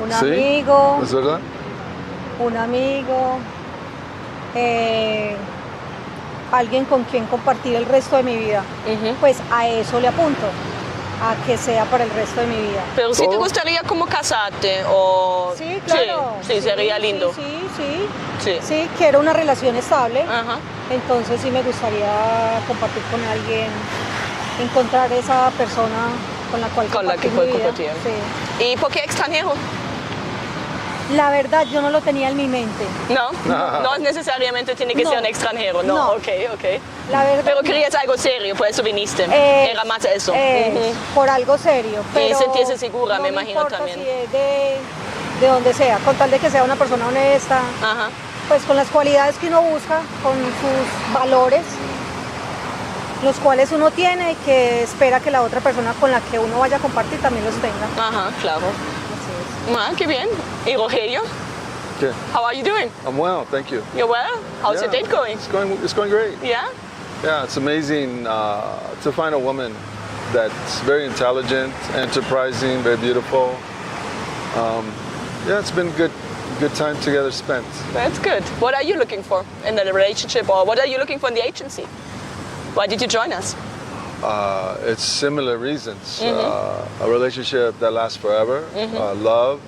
F: un amigo.
G: ¿Es verdad?
F: Un amigo, alguien con quien compartir el resto de mi vida. Pues a eso le apunto, a que sea para el resto de mi vida.
E: Pero si te gustaría como casarte o...
F: Sí, claro.
E: Sí, sería lindo.
F: Sí, quiero una relación estable.
E: Ajá.
F: Entonces sí me gustaría compartir con alguien, encontrar esa persona con la cual compartir mi vida.
E: Compartir.
F: Sí.
E: ¿Y por qué extranjero?
F: La verdad, yo no lo tenía en mi mente.
E: No necesariamente tiene que ser un extranjero, no. Ok.
F: La verdad,
E: pero querías algo serio, por eso viniste. Era más eso.
F: Por algo serio. Pero
E: y sentirse segura,
F: no
E: me imagino
F: importa
E: también.
F: Si es de donde sea, con tal de que sea una persona honesta, pues con las cualidades que uno busca, con sus valores, los cuales uno tiene y que espera que la otra persona con la que uno vaya a compartir también los tenga.
E: Ajá, claro. Qué bien. ¿Y Rogelio?
G: Okay.
E: How are you doing?
G: I'm well, thank you.
E: You're well? How's your date going?
G: It's going great.
E: Yeah?
G: Yeah, it's amazing to find a woman that's very intelligent, enterprising, very beautiful. It's been good time together spent.
E: That's good. What are you looking for in the relationship, or what are you looking for in the agency? Why did you join us?
G: it's similar reasons. A relationship that lasts forever, love,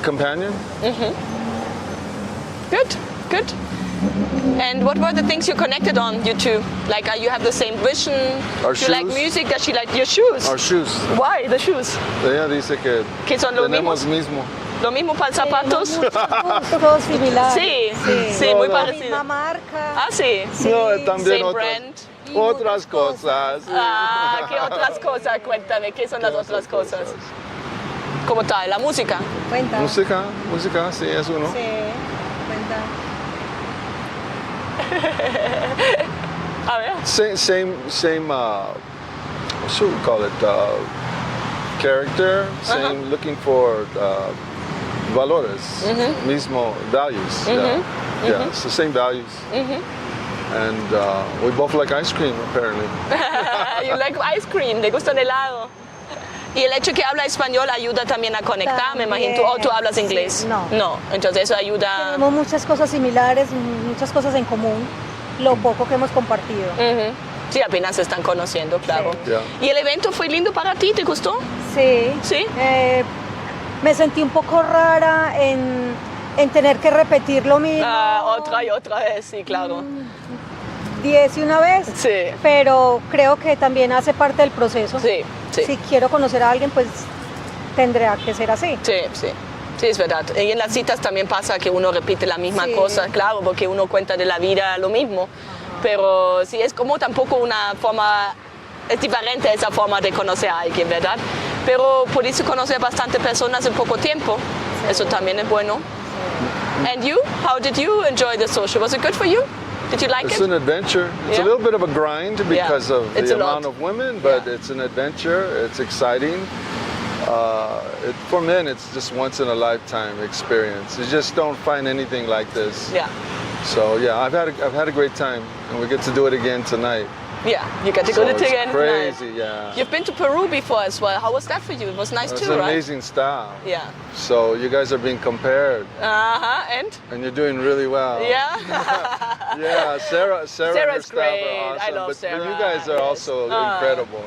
G: companion.
E: Good, good. And what were the things you connected on, you two? Like, you have the same vision?
G: Our
E: Do you like
G: shoes.
E: music? Does she like your shoes?
G: Our shoes.
E: Why, the shoes?
G: Ella dice que
E: ¿Que son los
G: tenemos
E: mismos?
G: mismo.
E: ¿Lo mismo para zapatos?
F: Todo similar.
E: Sí, sí,
G: No,
E: muy
G: no.
E: parecido.
F: Misma marca.
E: Ah, sí.
G: No, también
E: Same
G: otras,
E: brand.
G: otras cosas.
E: Ah, ¿qué otras cosas? Cuéntame, ¿qué son las otras cosas? ¿Cómo está? ¿La música?
F: Cuenta.
G: Música, sí, es uno.
F: Sí, cuenta.
E: A ver.
G: Same what should we call it? Character, same, looking for valores, mismo values. Yeah, it's the same values. And we both like ice cream, apparently.
E: You like ice cream, le gusta el helado. Y el hecho que habla español ayuda también a conectar, me imagino. ¿Tú hablas inglés?
F: Sí, no.
E: No, entonces eso ayuda.
F: Tenemos muchas cosas similares, muchas cosas en común, lo poco que hemos compartido.
E: Sí, apenas se están conociendo, claro.
G: Sí. Yeah.
E: ¿Y el evento fue lindo para ti? ¿Te gustó?
F: Sí.
E: Sí.
F: Me sentí un poco rara en tener que repetir lo mismo.
E: Otra y otra vez, sí, claro.
F: 10 y una vez.
E: Sí.
F: Pero creo que también hace parte del proceso.
E: Sí, sí.
F: Si quiero conocer a alguien, pues tendrá que ser así.
E: Sí, sí. Sí, es verdad. Y en las citas también pasa que uno repite la misma
F: Sí.
E: cosa, claro, porque uno cuenta de la vida lo mismo. Pero sí, es como tampoco una forma, es diferente esa forma de conocer a alguien, ¿verdad? Pero pudiste conocer bastante personas en poco tiempo. Eso también es bueno. And you? How did you enjoy the social? Was it good for you? Did you like
G: It's
E: it?
G: an adventure. It's
E: Yeah.
G: a little bit of a grind because of
E: It's
G: the
E: a lot.
G: amount of women, but
E: Yeah.
G: it's an adventure. It's exciting. For men, it's just once in a lifetime experience. You just don't find anything like this.
E: Yeah.
G: So yeah, I've had a great time, and we get to do it again tonight.
E: Yeah, you got to
G: So
E: go to
G: it's
E: again
G: crazy,
E: tonight.
G: yeah.
E: You've been to Peru before as well. How was that for you? It was nice
G: It's
E: too,
G: an
E: right?
G: amazing style.
E: Yeah.
G: So you guys are being compared,
E: And
G: and you're doing really well.
E: yeah.
G: Yeah, Sarah and her
E: Sarah's
G: staff
E: great.
G: are awesome.
E: I love
G: but
E: Sarah.
G: you guys are
E: Yes.
G: also incredible.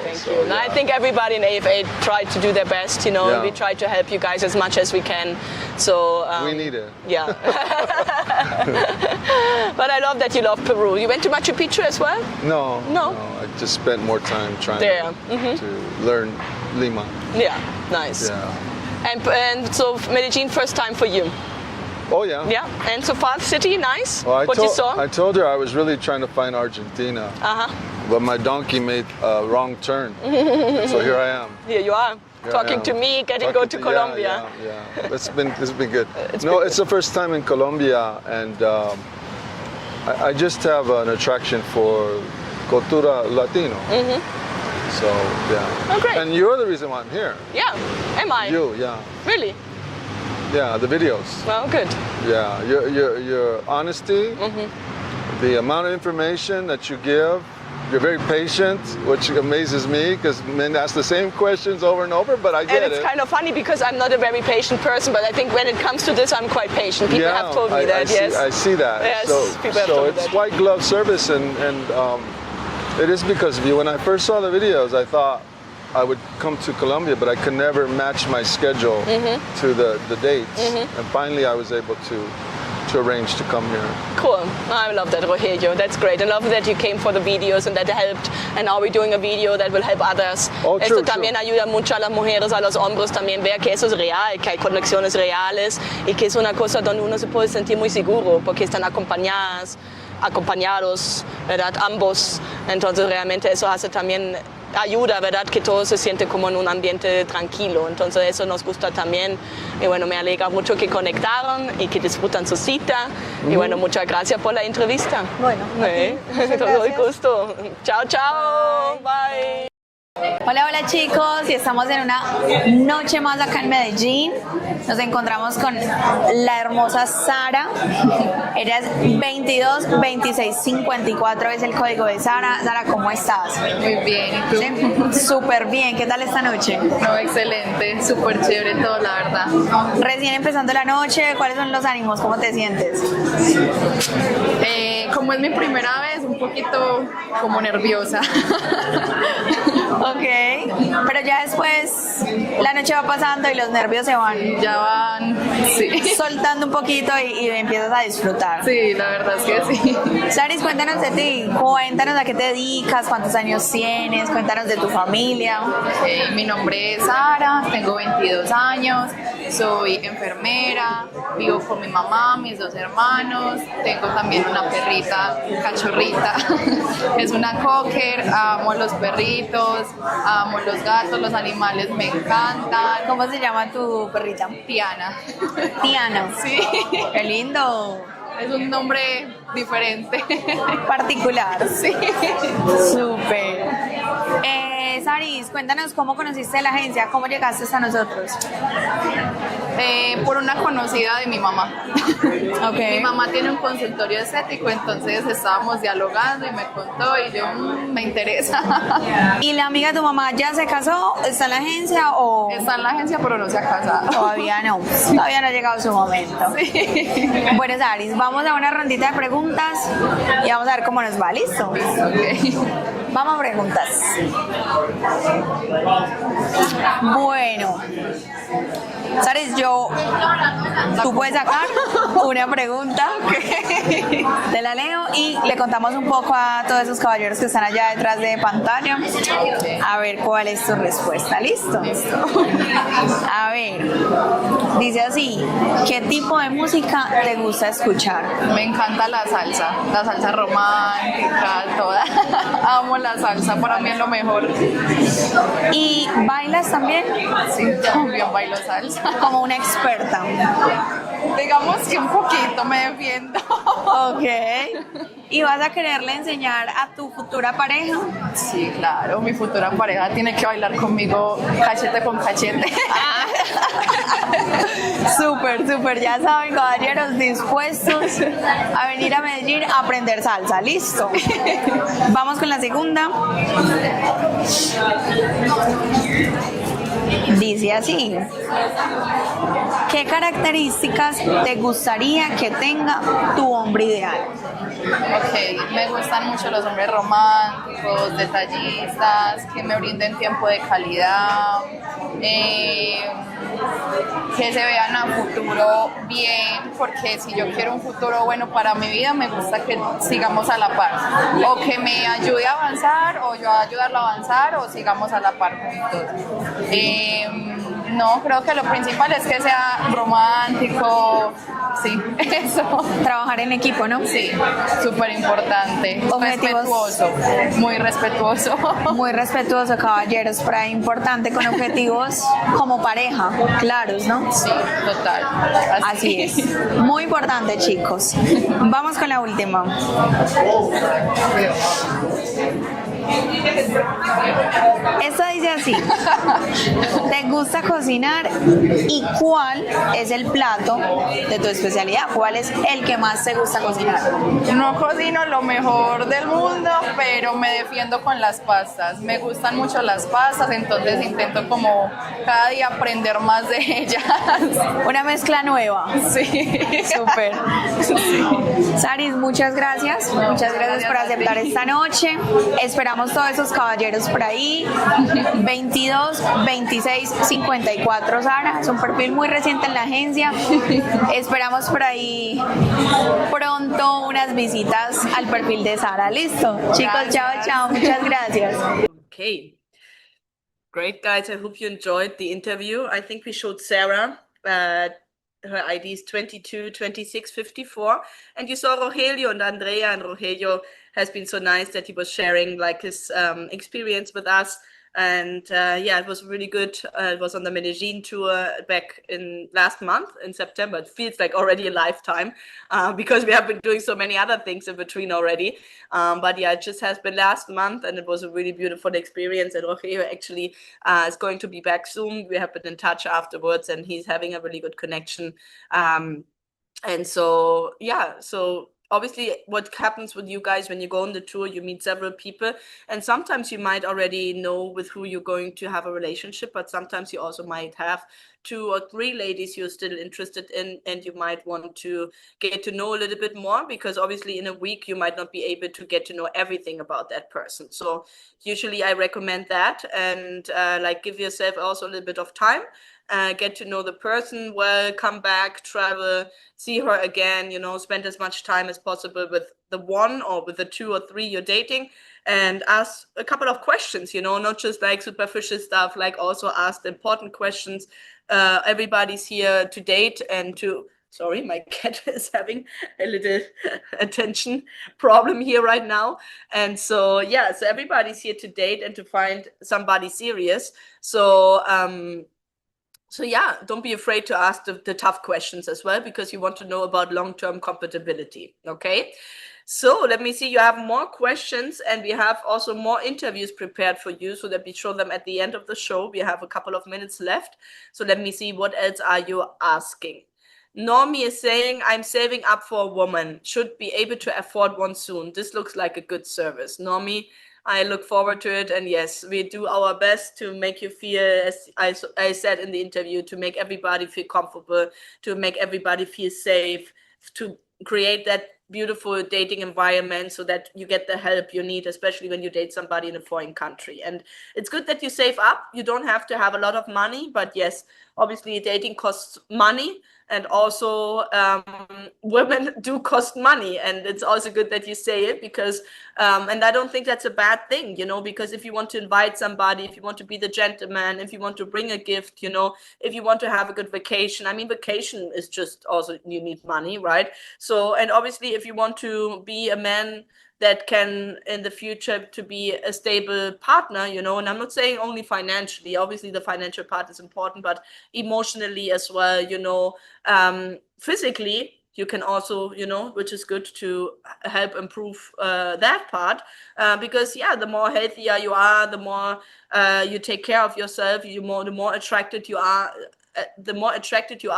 E: Thank
G: So,
E: you. And I
G: yeah.
E: think everybody in AFA tried to do their best, you know.
G: Yeah.
E: We try to help you guys as much as we can. So
G: We need it.
E: Yeah. But I love that you love Peru. You went to Machu Picchu as well?
G: No.
E: No?
G: I just spent more time trying
E: There.
G: to learn Lima.
E: Yeah, nice.
G: Yeah.
E: And so Medellin, first time for you?
G: Oh yeah.
E: Yeah. And so far, city, nice?
G: Well,
E: What you saw?
G: I told her I was really trying to find Argentina, but my donkey made a wrong turn. So here I am.
E: Here you are,
G: Here I
E: talking
G: am.
E: to me, getting
G: Talking
E: go to Colombia.
G: Yeah. It's been good.
E: It's
G: No,
E: been
G: it's the first time in Colombia, and I just have an attraction for cultura latino. So yeah.
E: Oh, great.
G: And you're the reason why I'm here.
E: Yeah, am I?
G: You, yeah,
E: Really?
G: yeah. The videos.
E: Well, good.
G: Yeah, your honesty, the amount of information that you give. You're very patient, which amazes me because men ask the same questions over and over, but I get
E: And it's
G: it.
E: kind of funny because I'm not a very patient person, but I think when it comes to this, I'm quite patient. People have told me that, yes.
G: I see that.
E: Yes, people have
G: so
E: told me
G: it's
E: that.
G: white glove service, and it is because of you. When I first saw the videos, I thought I would come to Colombia, but I could never match my schedule to the dates. And finally, I was able to arrange to come here.
E: Cool. I love that, Rogelio. That's great. I love that you came for the videos and that helped. And now we're doing a video that will help others.
G: Oh,
E: Esto
G: true,
E: también ayuda mucho a las mujeres, a los hombres también ver que eso es real, que hay conexiones reales y que es una cosa donde uno se puede sentir muy seguro porque están acompañados, ¿verdad? Ambos. Entonces realmente eso hace también ayuda, ¿verdad? Que todo se siente como en un ambiente tranquilo. Entonces eso nos gusta también. Y bueno, me alegra mucho que conectaron y que disfrutan su cita. Y bueno, muchas gracias por la entrevista.
F: Bueno, a ti, muchas
E: Todo el
F: gracias.
E: gusto. Chao, chao. Bye.
H: Hola, hola chicos, y estamos en una noche más acá en Medellín. Nos encontramos con la hermosa Sara. Ella es 22 26 54, es el código de Sara. Sara, ¿cómo estás?
A: Muy bien, ¿y tú?
H: Sí, súper bien, ¿qué tal esta noche?
A: No, excelente, súper chévere todo, la verdad.
H: Recién empezando la noche, ¿cuáles son los ánimos? ¿Cómo te sientes?
A: Como es mi primera vez, un poquito como nerviosa.
H: Ok, pero ya después la noche va pasando y los nervios se van.
A: Ya van, sí.
H: Soltando un poquito y empiezas a disfrutar.
A: Sí, la verdad es que sí.
H: Saris, cuéntanos de ti, cuéntanos a qué te dedicas, cuántos años tienes, cuéntanos de tu familia.
A: Mi nombre es Sara, tengo 22 años, soy enfermera, vivo con mi mamá, mis 2 hermanos, tengo también una perrita, cachorrita, es una cocker, amo los perritos, amo los gatos, los animales me encantan.
H: ¿Cómo se llama tu perrita?
A: Tiana.
H: Tiana.
A: Sí.
H: Qué lindo.
A: Es un nombre diferente.
H: Particular.
A: Sí.
H: Súper. Saris, cuéntanos cómo conociste la agencia, cómo llegaste hasta nosotros.
A: Por una conocida de mi mamá.
H: Okay.
A: Mi mamá tiene un consultorio estético, entonces estábamos dialogando y me contó y yo me interesa.
H: ¿Y la amiga de tu mamá ya se casó? ¿Está en la agencia o...?
A: Está en la agencia pero no se ha casado.
H: Todavía no ha llegado su momento.
A: Sí.
H: Bueno, Saris, vamos a una rondita de preguntas y vamos a ver cómo nos va, ¿listo?
A: Okay.
H: Vamos a preguntas. Bueno, Saris, tú puedes sacar una pregunta, te la leo y le contamos un poco a todos esos caballeros que están allá detrás de pantalla, a ver cuál es tu respuesta. ¿Listo? A ver, dice así, ¿qué tipo de música te gusta escuchar?
A: Me encanta la salsa romántica, toda. Amo la salsa, para mí es lo mejor.
H: ¿Y bailas también?
A: Sí, también bailo salsa.
H: Como una experta.
A: Digamos que un poquito me defiendo.
H: Ok. ¿Y vas a quererle enseñar a tu futura pareja?
A: Sí, claro, mi futura pareja tiene que bailar conmigo cachete con cachete.
H: Súper, súper, ya saben, caballeros, dispuestos a venir a Medellín a aprender salsa. ¿Listo? Vamos con la segunda. Dice así, ¿qué características te gustaría que tenga tu hombre ideal?
A: Ok, me gustan mucho los hombres románticos, detallistas, que me brinden tiempo de calidad, que se vean a futuro bien, porque si yo quiero un futuro bueno para mi vida, me gusta que sigamos a la par, o que me ayude a avanzar, o yo a ayudarlo a avanzar, o sigamos a la par juntos. No, creo que lo principal es que sea romántico, sí, eso.
H: Trabajar en equipo, ¿no?
A: Sí, súper importante.
H: Objetivos.
A: Respetuoso, muy respetuoso.
H: Muy respetuoso, caballeros, pero importante con objetivos como pareja, claros, ¿no?
A: Sí, total.
H: Así es. Muy importante, chicos. Vamos con la última. Esta dice así, ¿te gusta cocinar y cuál es el plato de tu especialidad? ¿Cuál es el que más te gusta cocinar?
A: No cocino lo mejor del mundo, pero me defiendo con las pastas. Me gustan mucho las pastas, entonces intento como cada día aprender más de ellas.
H: Una mezcla nueva.
A: Sí.
H: Súper. Sí. Saris, muchas gracias. Muchas gracias por aceptar esta noche. Esperamos todos esos caballeros por ahí. 22 26 54 Sara. Es un perfil muy reciente en la agencia. Esperamos por ahí pronto unas visitas al perfil de Sara. ¿Listo? Chicos, chao, chao. Muchas gracias.
D: Okay. Great, guys. I hope you enjoyed the interview. I think we showed Sarah. Her ID is 22 26 54. And you saw Rogelio and Andrea, and Rogelio has been so nice that he was sharing like his experience with us. And yeah, it was really good. It was on the Medellin tour back in last month in September. It feels like already a lifetime because we have been doing so many other things in between already. But yeah, it just has been last month, and it was a really beautiful experience. And Rogelio actually is going to be back soon. We have been in touch afterwards, and he's having a really good connection. And so, yeah, so obviously what happens with you guys when you go on the tour, you meet several people, and sometimes you might already know with who you're going to have a relationship, but sometimes you also might have 2 or 3 ladies you're still interested in, and you might want to get to know a little bit more, because obviously in a week you might not be able to get to know everything about that person. So usually I recommend that, and like give yourself also a little bit of time. Get to know the person well, come back, travel, see her again, spend as much time as possible with the one or with the 2 or 3 you're dating, and ask a couple of questions, not just like superficial stuff, like also ask the important questions. Everybody's here to date and to, sorry, my cat is having a little attention problem here right now. And so, yeah, so everybody's here to date and to find somebody serious. So yeah, don't be afraid to ask the tough questions as well, because you want to know about long-term compatibility, okay? So let me see, you have more questions, and we have also more interviews prepared for you, so that we show them at the end of the show. We have a couple of minutes left. So let me see, what else are you asking? Normie is saying, I'm saving up for a woman. Should be able to afford one soon. This looks like a good service. Normie, I look forward to it. And yes, we do our best to make you feel, as I said in the interview, to make everybody feel comfortable, to make everybody feel safe, to create that beautiful dating environment so that you get the help you need, especially when you date somebody in a foreign country. And it's good that you save up. You don't have to have a lot of money, but yes, obviously dating costs money, and also women do cost money. And it's also good that you say it, because and I don't think that's a bad thing, because if you want to invite somebody, if you want to be the gentleman, if you want to bring a gift, if you want to have a good vacation, I mean, vacation is just also, you need money, right? So, and obviously if you want to be a man that can in the future to be a stable partner, and I'm not saying only financially, obviously the financial part is important, but emotionally as well, physically, you can also, which is good to help improve that part, because yeah, the more healthier you are, the more you take care of yourself, the more attracted you are,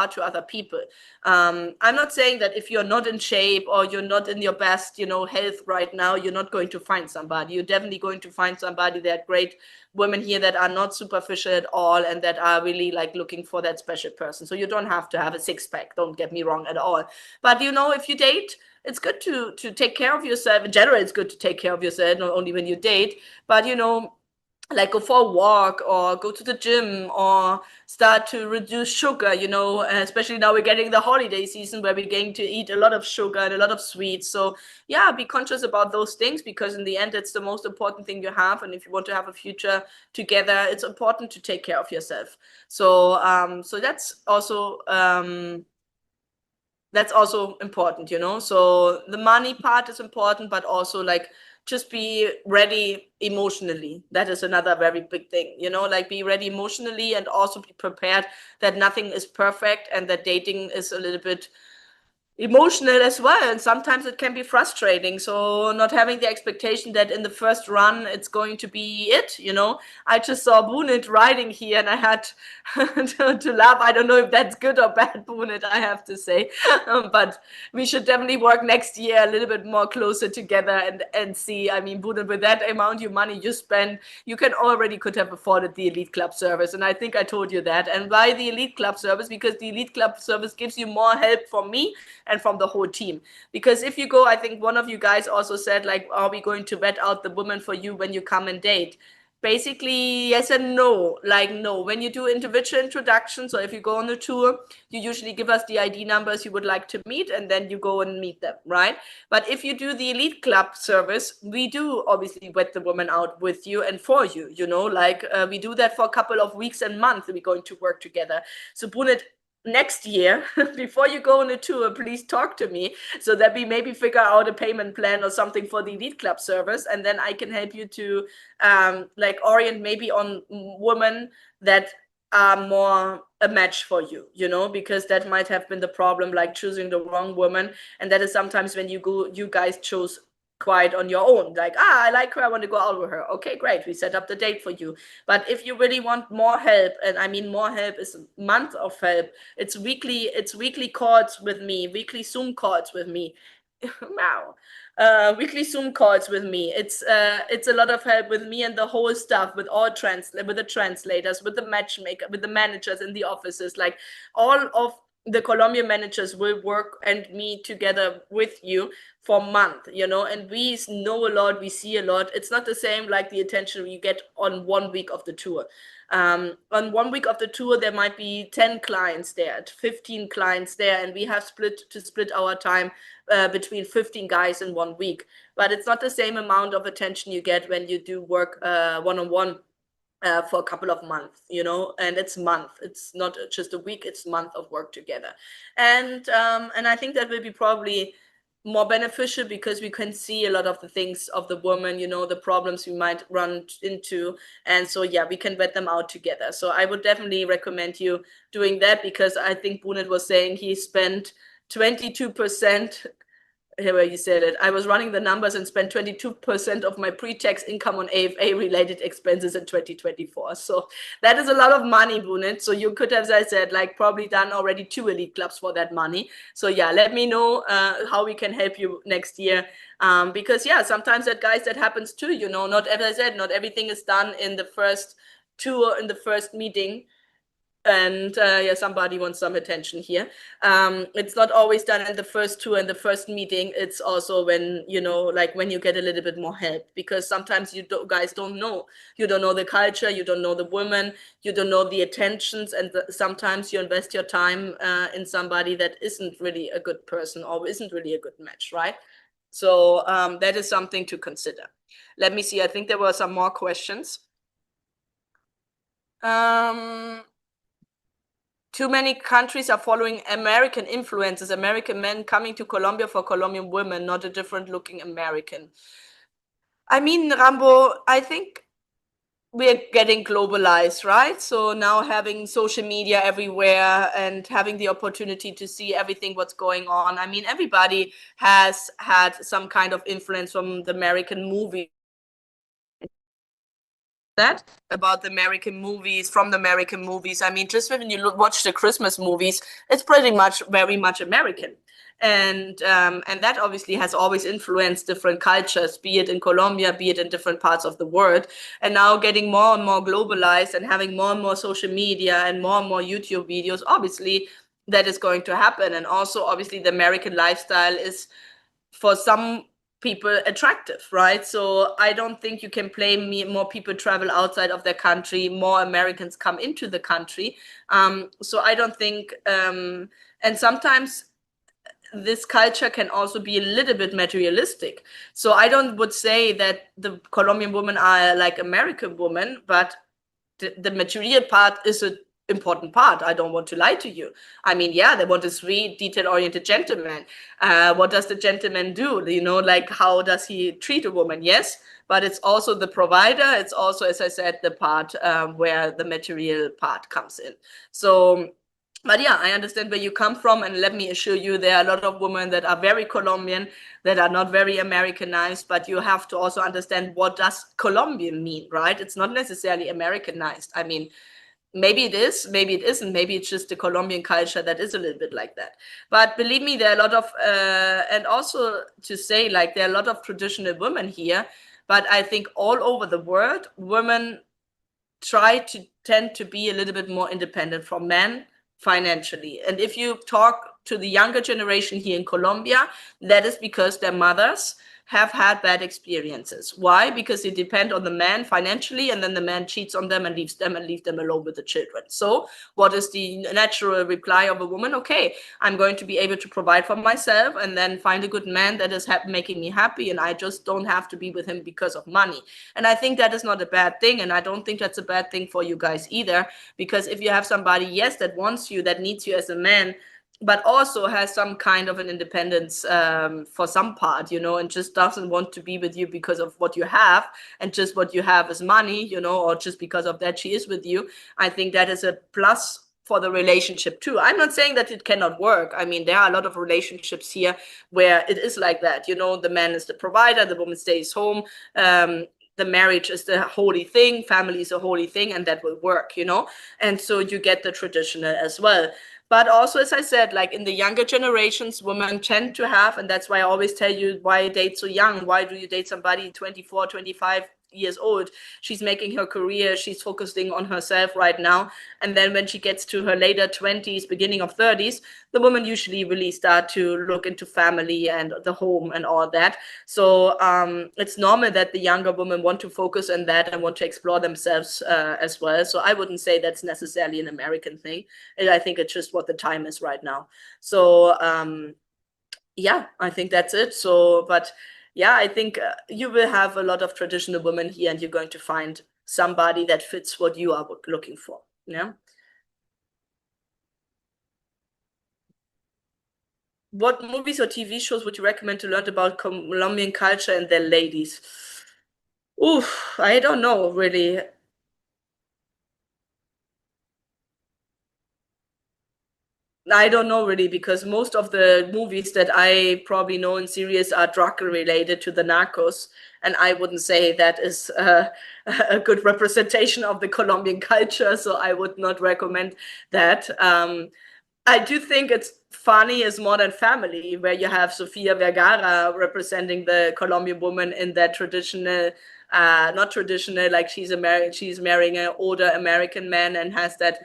D: to other people. I'm not saying that if you're not in shape or you're not in your best, health right now, you're not going to find somebody. You're definitely going to find somebody. There are great women here that are not superficial at all, and that are really like looking for that special person. So you don't have to have a 6-pack, don't get me wrong at all. But if you date, it's good to take care of yourself. In general, it's good to take care of yourself, not only when you date, but like go for a walk or go to the gym or start to reduce sugar, especially now we're getting the holiday season where we're going to eat a lot of sugar and a lot of sweets. So yeah, be conscious about those things, because in the end, it's the most important thing you have. And if you want to have a future together, it's important to take care of yourself. So, so that's also important, so the money part is important, but also like, just be ready emotionally. That is another very big thing, like be ready emotionally, and also be prepared that nothing is perfect, and that dating is a little bit emotional as well, and sometimes it can be frustrating. So not having the expectation that in the first run it's going to be it. I just saw Bunit riding here, and I had to laugh. I don't know if that's good or bad, Bunit, I have to say, but we should definitely work next year a little bit more closer together and see. I mean, Bunit, with that amount of money you spend, you could have afforded the Elite Club service, and I think I told you that. And why the Elite Club service? Because the Elite Club service gives you more help from me and from the whole team. Because if you go, I think one of you guys also said, like, are we going to vet out the woman for you when you come and date? Basically, yes and no. Like, no, when you do individual introductions, or if you go on the tour, you usually give us the ID numbers you would like to meet, and then you go and meet them, right? But if you do the Elite Club service, we do obviously vet the woman out with you and for you, like we do that for a couple of weeks and months. We're going to work together. So Bunit, next year, before you go on a tour, please talk to me so that we maybe figure out a payment plan or something for the Elite Club service. And then I can help you to like orient maybe on women that are more a match for you, you know, because that might have been the problem, like choosing the wrong woman. And that is sometimes when you guys chose quite on your own, like, I like her, I want to go out with her. Okay, great, we set up the date for you. But if you really want more help, and I mean more help is a month of help, it's weekly calls with me, weekly Zoom calls with me. Wow. Weekly Zoom calls with me. It's a lot of help with me and the whole staff, with the translators, with the matchmaker, with the managers in the offices. Like all of the Colombian managers will work and me together with you for a month, you know, and we know a lot, we see a lot. It's not the same like the attention you get on 1 week of the tour. On 1 week of the tour, there might be 10 clients there, 15 clients there, and we have split our time between 15 guys in 1 week. But it's not the same amount of attention you get when you do work one-on-one for a couple of months, you know, and it's month. It's not just a week, it's a month of work together. And I think that will be probably more beneficial because we can see a lot of the things of the woman, you know, the problems we might run into. And so, yeah, we can vet them out together. So I would definitely recommend you doing that, because I think Bunit was saying he spent 22%. Where you said it, I was running the numbers and spent 22% of my pre-tax income on AFA related expenses in 2024. So that is a lot of money, Bunit. So you could have, as I said, like probably done already 2 elite clubs for that money. So yeah, let me know how we can help you next year. Because yeah, sometimes that happens too, you know, not, as I said, not everything is done in the first tour, in the first meeting. And yeah, somebody wants some attention here. It's not always done in the first tour and the first meeting. It's also when, you know, like when you get a little bit more help, because sometimes guys don't know. You don't know the culture, you don't know the women, you don't know the attentions, and sometimes you invest your time in somebody that isn't really a good person or isn't really a good match, right? So that is something to consider. Let me see, I think there were some more questions. Too many countries are following American influences, American men coming to Colombia for Colombian women, not a different looking American. I mean, Rambo, I think we're getting globalized, right? So now having social media everywhere and having the opportunity to see everything what's going on. I mean, everybody has had some kind of influence from the American movie. That about the American movies, from the American movies. I mean, just when you watch the Christmas movies, it's pretty much very much American. And that obviously has always influenced different cultures, be it in Colombia, be it in different parts of the world. And now getting more and more globalized and having more and more social media and more YouTube videos, obviously that is going to happen. And also, obviously, the American lifestyle is, for some people, attractive, right? So I don't think you can blame me. More people travel outside of their country, more Americans come into the country. So I don't think, and sometimes this culture can also be a little bit materialistic. So I would say that the Colombian women are like American women, but the material part is a important part. I don't want to lie to you. I mean, yeah, they want a sweet, detail-oriented gentleman. What does the gentleman do? You know, like, how does he treat a woman? Yes, but it's also the provider. It's also, as I said, the part where the material part comes in. So, but yeah, I understand where you come from, and let me assure you, there are a lot of women that are very Colombian, that are not very Americanized, but you have to also understand, what does Colombian mean, right? It's not necessarily Americanized. I mean, maybe it is, maybe it isn't, maybe it's just the Colombian culture that is a little bit like that. But believe me, there are a lot of, and also to say, like, there are a lot of traditional women here, but I think all over the world, women tend to be a little bit more independent from men financially. And if you talk to the younger generation here in Colombia, that is because their mothers have had bad experiences. Why? Because they depend on the man financially, and then the man cheats on them and leaves them alone with the children. So what is the natural reply of a woman? Okay, I'm going to be able to provide for myself and then find a good man that is making me happy, and I just don't have to be with him because of money. And I think that is not a bad thing, and I don't think that's a bad thing for you guys either, because if you have somebody, yes, that wants you, that needs you as a man, but also has some kind of an independence for some part, and just doesn't want to be with you because of what you have, and just what you have is money, or just because of that she is with you. I think that is a plus for the relationship too. I'm not saying that it cannot work. I mean, there are a lot of relationships here where it is like that, the man is the provider, the woman stays home. The marriage is the holy thing, family is a holy thing, and that will work, and so you get the traditional as well. But also, as I said, like in the younger generations, women tend to have, and that's why I always tell you, why date so young? Why do you date somebody 24, 25 years old? She's making her career, she's focusing on herself right now. And then when she gets to her later 20s, beginning of 30s, the women usually really start to look into family and the home and all that. So it's normal that the younger women want to focus on that and want to explore themselves as well. So I wouldn't say that's necessarily an American thing. I think it's just what the time is right now. So yeah, I think that's it. So, but yeah, I think you will have a lot of traditional women here, and you're going to find somebody that fits what you are looking for. Yeah. What movies or TV shows would you recommend to learn about Colombian culture and their ladies? Oof, I don't know really. I don't know really, because most of the movies that I probably know in series are drug related to the narcos, and I wouldn't say that is a good representation of the Colombian culture, so I would not recommend that. I do think it's funny as Modern Family, where you have Sofia Vergara representing the Colombian woman in that traditional, not traditional, like she's marrying an older American man and has that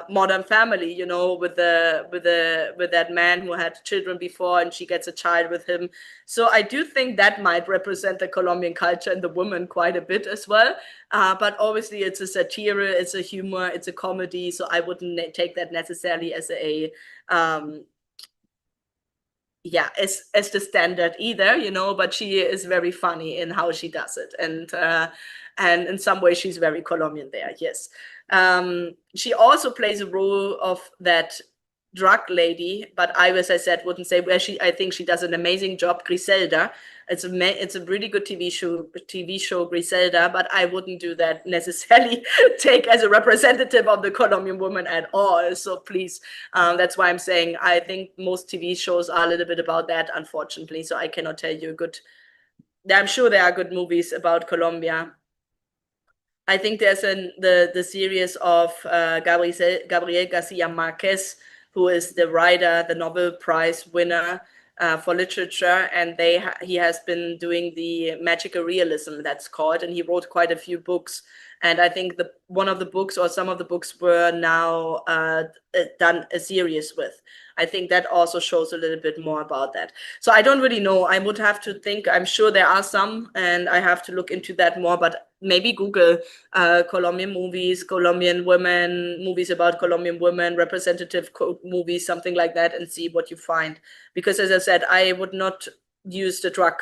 D: Modern Family, with that man who had children before, and she gets a child with him. So I do think that might represent the Colombian culture and the woman quite a bit as well. But obviously it's a satire, it's a humor, it's a comedy. So I wouldn't take that necessarily as as the standard either, but she is very funny in how she does it. And in some ways she's very Colombian there, yes. She also plays a role of that drug lady, but as I said, wouldn't say where I think she does an amazing job, Griselda. It's a really good TV show, Griselda, but I wouldn't do that necessarily take as a representative of the Colombian woman at all. So please, that's why I'm saying I think most TV shows are a little bit about that, unfortunately. So I cannot tell you I'm sure there are good movies about Colombia. I think there's the series of Gabriel Garcia Marquez, who is the writer, the Nobel Prize winner for literature, and he has been doing the magical realism, that's called, and he wrote quite a few books. And I think one of the books or some of the books were now done a series with. I think that also shows a little bit more about that. So I don't really know. I would have to think. I'm sure there are some, and I have to look into that more. But maybe Google Colombian movies, Colombian women, movies about Colombian women, representative movies, something like that, and see what you find. Because as I said, I would not use the drug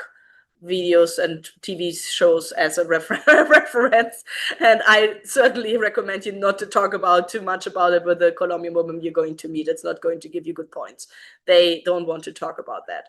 D: videos and TV shows as a reference, and I certainly recommend you not to talk too much about it with the Colombian woman you're going to meet. It's not going to give you good points. They don't want to talk about that.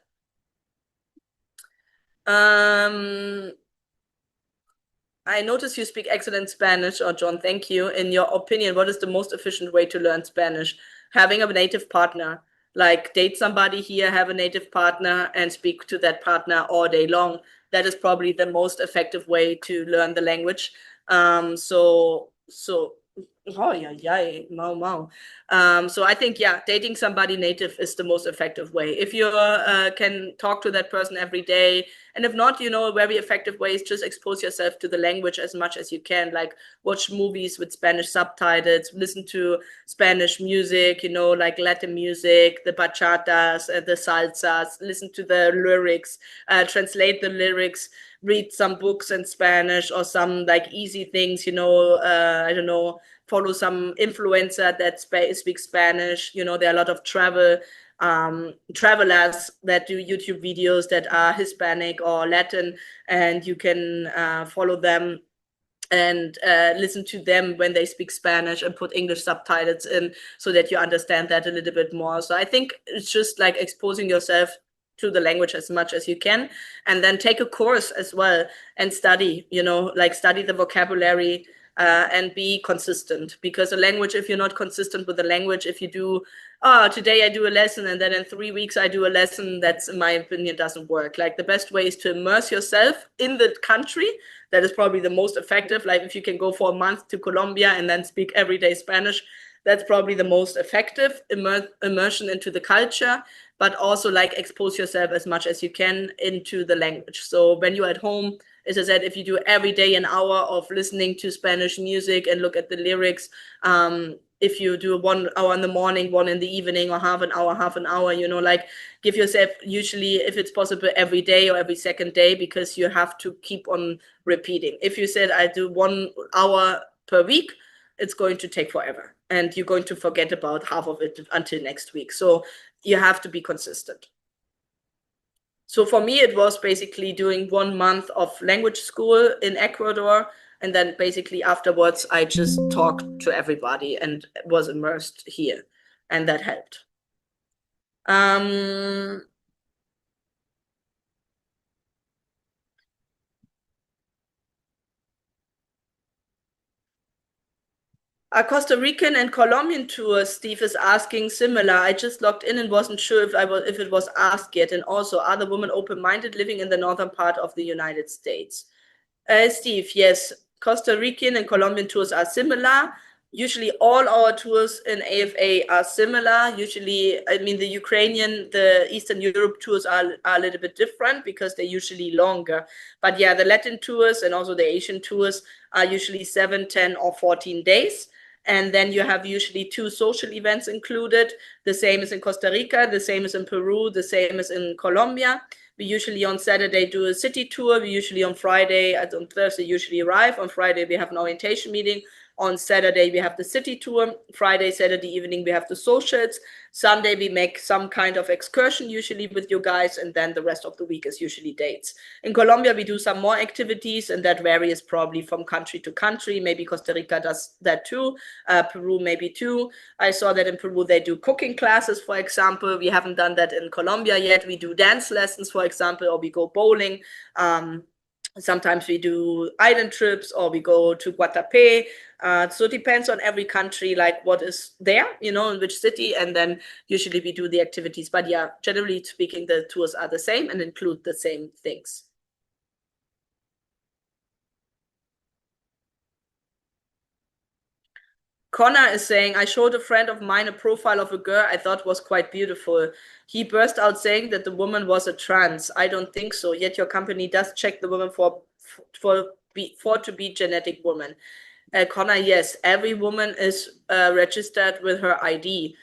D: I notice you speak excellent Spanish, John, thank you. In your opinion, what is the most efficient way to learn Spanish? Having a native partner. Like date somebody here, have a native partner, and speak to that partner all day long. That is probably the most effective way to learn the language. So Oh, yeah, wow. So I think, yeah, dating somebody native is the most effective way. If you can talk to that person every day, and if not, a very effective way is just expose yourself to the language as much as you can, like watch movies with Spanish subtitles, listen to Spanish music, like Latin music, the bachatas, the salsas, listen to the lyrics, translate the lyrics, read some books in Spanish or some like easy things, I don't know, follow some influencer that speaks Spanish. There are a lot of travelers that do YouTube videos that are Hispanic or Latin, and you can follow them and listen to them when they speak Spanish and put English subtitles in so that you understand that a little bit more. So I think it's just like exposing yourself to the language as much as you can, and then take a course as well and study, like study the vocabulary, and be consistent, because a language, if you're not consistent with the language, if you do, today I do a lesson and then in 3 weeks I do a lesson, that's, in my opinion, doesn't work. Like the best way is to immerse yourself in the country. That is probably the most effective. Like if you can go for a month to Colombia and then speak everyday Spanish, that's probably the most effective immersion into the culture, but also like expose yourself as much as you can into the language. So when you're at home, as I said, if you do every day an hour of listening to Spanish music and look at the lyrics, if you do 1 hour in the morning, 1 in the evening, or half an hour, like give yourself, usually if it's possible, every day or every second day, because you have to keep on repeating. If you said I do 1 hour per week, it's going to take forever and you're going to forget about half of it until next week. So you have to be consistent. So for me, it was basically doing 1 month of language school in Ecuador. And then basically afterwards, I just talked to everybody and was immersed here. And that helped. Costa Rican and Colombian tours, Steve is asking, similar. I just logged in and wasn't sure if it was asked yet. And also, are the women open-minded living in the northern part of the United States? Steve, yes, Costa Rican and Colombian tours are similar. Usually all our tours in AFA are similar. Usually, I mean, the Eastern Europe tours are a little bit different because they're usually longer. But yeah, the Latin tours and also the Asian tours are usually 7, 10, or 14 days. And then you have usually 2 social events included. The same is in Costa Rica, the same is in Peru, the same is in Colombia. We usually on Saturday do a city tour. We usually on Friday, on Thursday usually arrive. On Friday, we have an orientation meeting. On Saturday, we have the city tour. Friday, Saturday evening, we have the socials. Sunday, we make some kind of excursion, usually with you guys. And then the rest of the week is usually dates. In Colombia, we do some more activities, and that varies probably from country to country. Maybe Costa Rica does that too. Peru, maybe too. I saw that in Peru, they do cooking classes, for example. We haven't done that in Colombia yet. We do dance lessons, for example, or we go bowling. Sometimes we do island trips, or we go to Guatapé. So it depends on every country, like what is there, in which city, and then usually we do the activities. But yeah, generally speaking, the tours are the same and include the same things. Connor is saying, I showed a friend of mine a profile of a girl I thought was quite beautiful. He burst out saying that the woman was a trans. I don't think so. Yet your company does check the woman for to be genetic woman. Connor, yes, every woman is registered with her ID.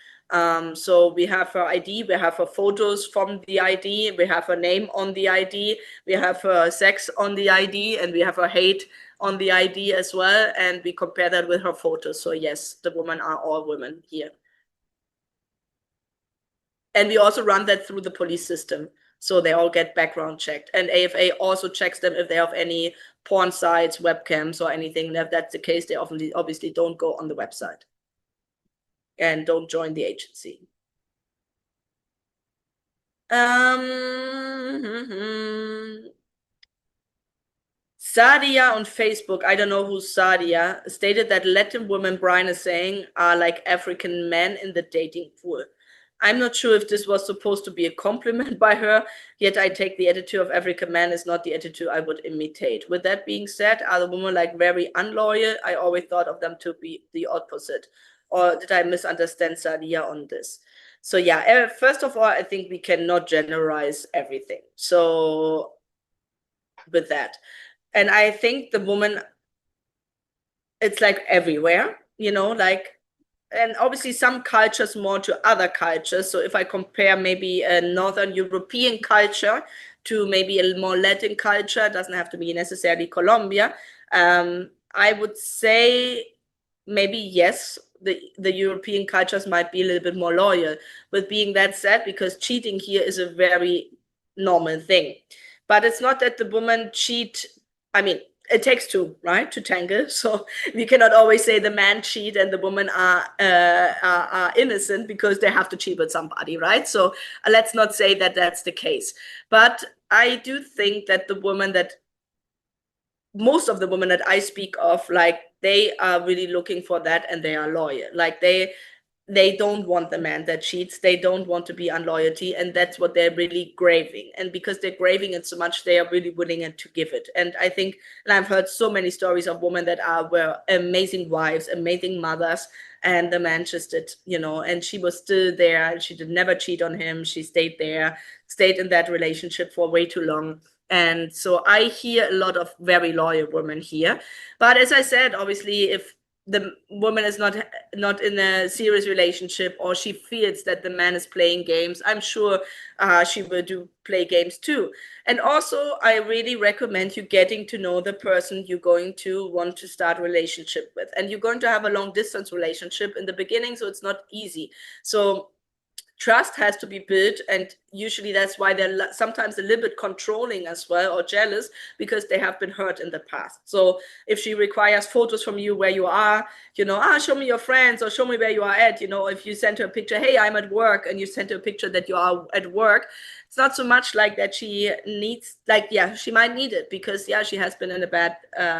D: So we have her ID, we have her photos from the ID, we have her name on the ID, we have her sex on the ID, and we have her height on the ID as well, and we compare that with her photos. So yes, the women are all women here. And we also run that through the police system. So they all get background checked. And AFA also checks them if they have any porn sites, webcams, or anything. And if that's the case, they obviously don't go on the website and don't join the agency. Sadia on Facebook, I don't know who's Sadia, stated that Latin women, Brian is saying, are like African men in the dating pool. I'm not sure if this was supposed to be a compliment by her, yet I take the attitude of African man is not the attitude I would imitate. With that being said, are the women like very unloyal? I always thought of them to be the opposite. Or did I misunderstand Sadia on this? So yeah, first of all, I think we cannot generalize everything. So with that. And I think the woman, it's like everywhere, you know, like, and obviously some cultures more to other cultures. So if I compare maybe a Northern European culture to maybe a more Latin culture, it doesn't have to be necessarily Colombia, I would say maybe yes, the European cultures might be a little bit more loyal. With being that said, because cheating here is a very normal thing. But it's not that the woman cheat, I mean, it takes two, right, to tangle. So we cannot always say the man cheat and the woman are innocent because they have to cheat with somebody, right? So let's not say that that's the case. But I do think that the woman that, most of the women that I speak of, like, they are really looking for that and they are loyal. Like they don't want the man that cheats. They don't want to be unloyalty. And that's what they're really craving. And because they're craving it so much, they are really willing to give it. And I think, and I've heard so many stories of women that were amazing wives, amazing mothers, and the man just did, you know, and she was still there and she did never cheat on him. She stayed there, stayed in that relationship for way too long. And so I hear a lot of very loyal women here. But as I said, obviously, if the woman is not in a serious relationship, or she feels that the man is playing games, I'm sure she will play games too. And also, I really recommend you getting to know the person you're going to want to start a relationship with. And you're going to have a long distance relationship in the beginning, so it's not easy. So trust has to be built, and usually that's why they're sometimes a little bit controlling as well, or jealous, because they have been hurt in the past. So if she requires photos from you where you are, you know, show me your friends, or show me where you are at, you know, if you send her a picture, hey, I'm at work, and you send her a picture that you are at work, it's not so much like that she needs, like, yeah, she might need it because, yeah, she has been in a bad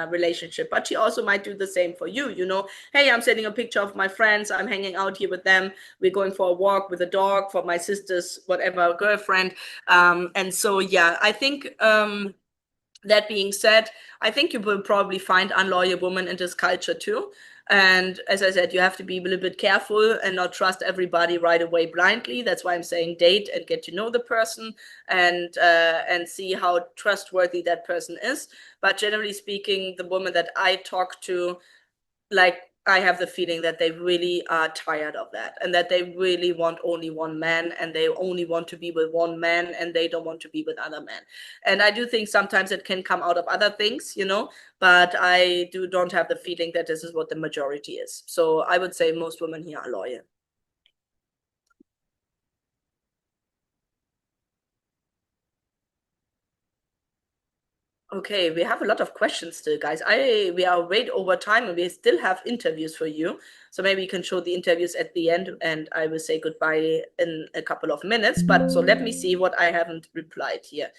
D: relationship, but she also might do the same for you, you know, hey, I'm sending a picture of my friends, I'm hanging out here with them, we're going for a walk with a dog, for my sister's whatever girlfriend. And so, yeah, I think that being said, I think you will probably find unloyal women in this culture too. And as I said, you have to be a little bit careful and not trust everybody right away blindly. That's why I'm saying date and get to know the person, and see how trustworthy that person is. But generally speaking, the woman that I talk to, like, I have the feeling that they really are tired of that, and that they really want only one man, and they only want to be with one man, and they don't want to be with other men. And I do think sometimes it can come out of other things, you know, but I don't have the feeling that this is what the majority is. So I would say most women here are loyal. Okay, we have a lot of questions still, guys. We are way over time, and we still have interviews for you. So maybe you can show the interviews at the end, and I will say goodbye in a couple of minutes. But so let me see what I haven't replied here.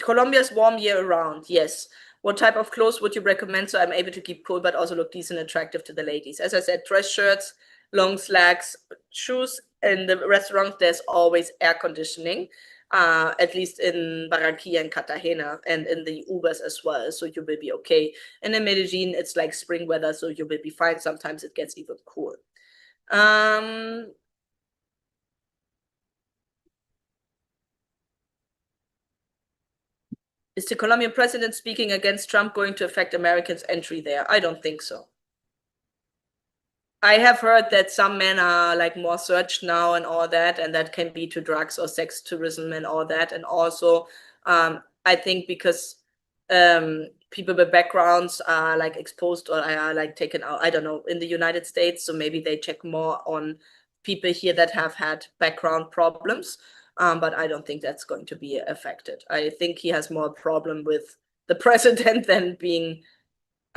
D: Colombia's warm year round. Yes. What type of clothes would you recommend so I'm able to keep cool but also look decent and attractive to the ladies? As I said, dress shirts, long slacks, shoes. In the restaurants, there's always air conditioning. At least in Barranquilla and Cartagena, and in the Ubers as well, so you will be okay. And in Medellin, it's like spring weather, so you will be fine. Sometimes it gets even cool. Is the Colombian president speaking against Trump going to affect Americans' entry there? I don't think so. I have heard that some men are like more searched now and all that, and that can be to drugs or sex tourism and all that. And also, I think because people with backgrounds are like exposed or are like taken out, I don't know, in the United States. So maybe they check more on people here that have had background problems. But I don't think that's going to be affected. I think he has more problem with the president than being.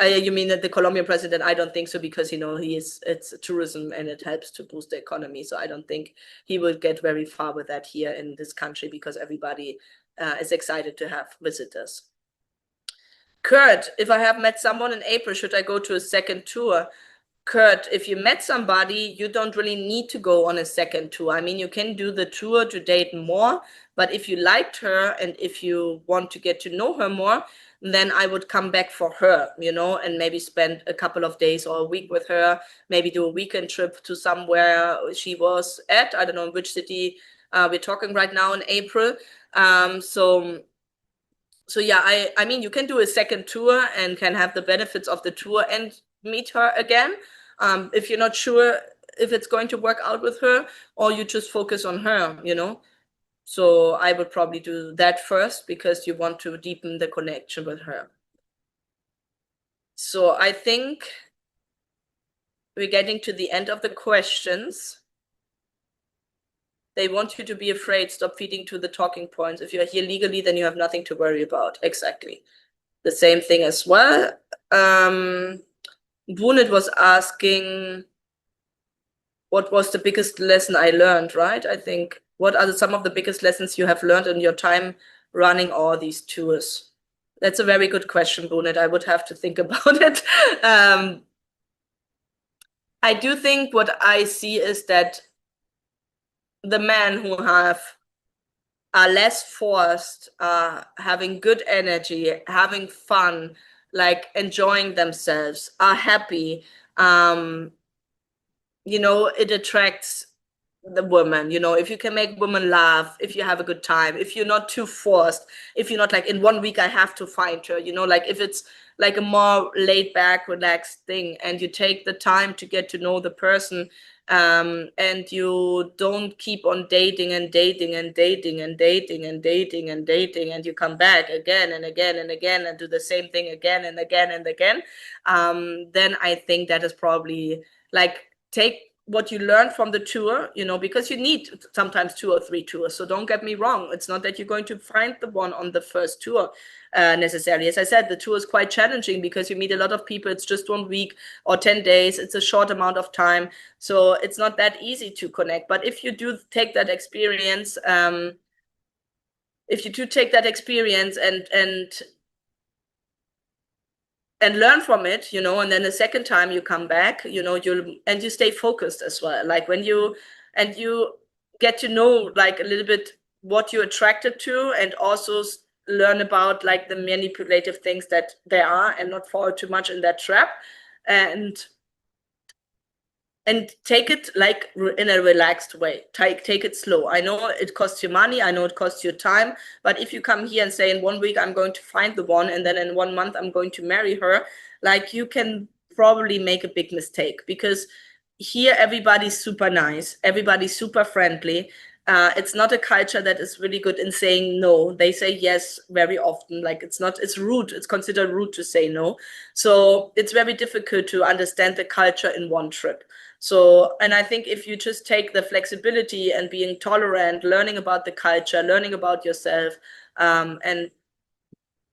D: You mean that the Colombian president? I don't think so, because, you know, it's tourism and it helps to boost the economy. So I don't think he will get very far with that here in this country, because everybody is excited to have visitors. Kurt, if I have met someone in April, should I go to a second tour? Kurt, if you met somebody, you don't really need to go on a second tour. I mean, you can do the tour to date more, but if you liked her and if you want to get to know her more, then I would come back for her, you know, and maybe spend a couple of days or a week with her, maybe do a weekend trip to somewhere she was at. I don't know which city we're talking right now in April. So yeah, I mean, you can do a second tour and can have the benefits of the tour and meet her again. If you're not sure if it's going to work out with her, or you just focus on her, you know. So I would probably do that first because you want to deepen the connection with her. So I think we're getting to the end of the questions. They want you to be afraid, stop feeding to the talking points. If you're here legally, then you have nothing to worry about. Exactly. The same thing as well. Bunit was asking, what was the biggest lesson I learned, right? I think, what are some of the biggest lessons you have learned in your time running all these tours? That's a very good question, Bunit. I would have to think about it. I do think what I see is that the men who are less forced, having good energy, having fun, like enjoying themselves, are happy, you know, it attracts the woman. You know, if you can make women laugh, if you have a good time, if you're not too forced, if you're not like, in 1 week I have to find her, you know, like if it's like a more laid back, relaxed thing, and you take the time to get to know the person, and you don't keep on dating and dating and dating and dating and dating and dating, and you come back again and again and again and do the same thing again and again and again, then I think that is probably like, take what you learn from the tour, you know, because you need sometimes 2 or 3 tours. So don't get me wrong. It's not that you're going to find the one on the first tour necessarily. As I said, the tour is quite challenging because you meet a lot of people. It's just 1 week or 10 days. It's a short amount of time. So it's not that easy to connect. But if you do take that experience, and learn from it, you know, and then the second time you come back, you know, you stay focused as well. Like when you get to know like a little bit what you're attracted to, and also learn about like the manipulative things that there are, and not fall too much in that trap, and take it like in a relaxed way. Take it slow. I know it costs you money. I know it costs you time. But if you come here and say in 1 week, I'm going to find the one, and then in 1 month, I'm going to marry her, like you can probably make a big mistake, because here everybody's super nice. Everybody's super friendly. It's not a culture that is really good in saying no. They say yes very often. Like it's rude. It's considered rude to say no. So it's very difficult to understand the culture in one trip. So, and I think if you just take the flexibility and being tolerant, learning about the culture, learning about yourself, and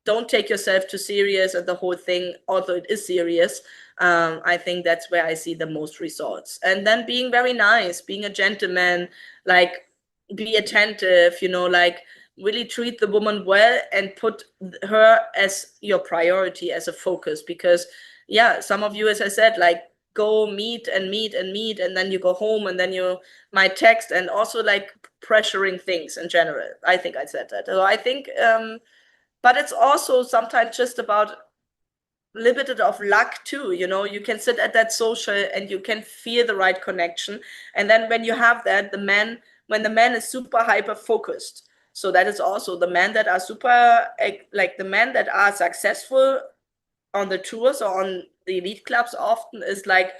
D: don't take yourself too serious and the whole thing, although it is serious, I think that's where I see the most results. And then being very nice, being a gentleman, like be attentive, you know, like really treat the woman well and put her as your priority, as a focus. Because yeah, some of you, as I said, like go meet and meet and meet, and then you go home, and then you might text, and also like pressuring things in general. I think I said that. So I think, but it's also sometimes just about a little bit of luck too. You know, you can sit at that social and you can feel the right connection. And then when you have that, when the man is super hyper focused, so that is also the men that are super, like the men that are successful on the tours or on the elite clubs often is like,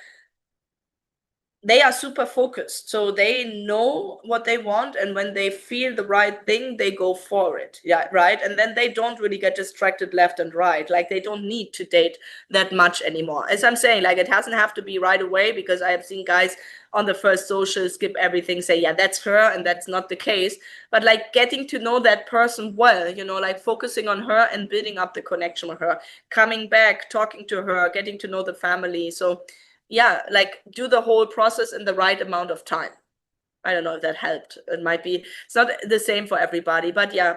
D: they are super focused. So they know what they want, and when they feel the right thing, they go for it. Yeah, right. And then they don't really get distracted left and right. Like they don't need to date that much anymore. As I'm saying, like it doesn't have to be right away, because I have seen guys on the first social skip everything, say, yeah, that's her, and that's not the case. But like getting to know that person well, you know, like focusing on her and building up the connection with her, coming back, talking to her, getting to know the family. So yeah, like do the whole process in the right amount of time. I don't know if that helped. It might be, it's not the same for everybody, but yeah,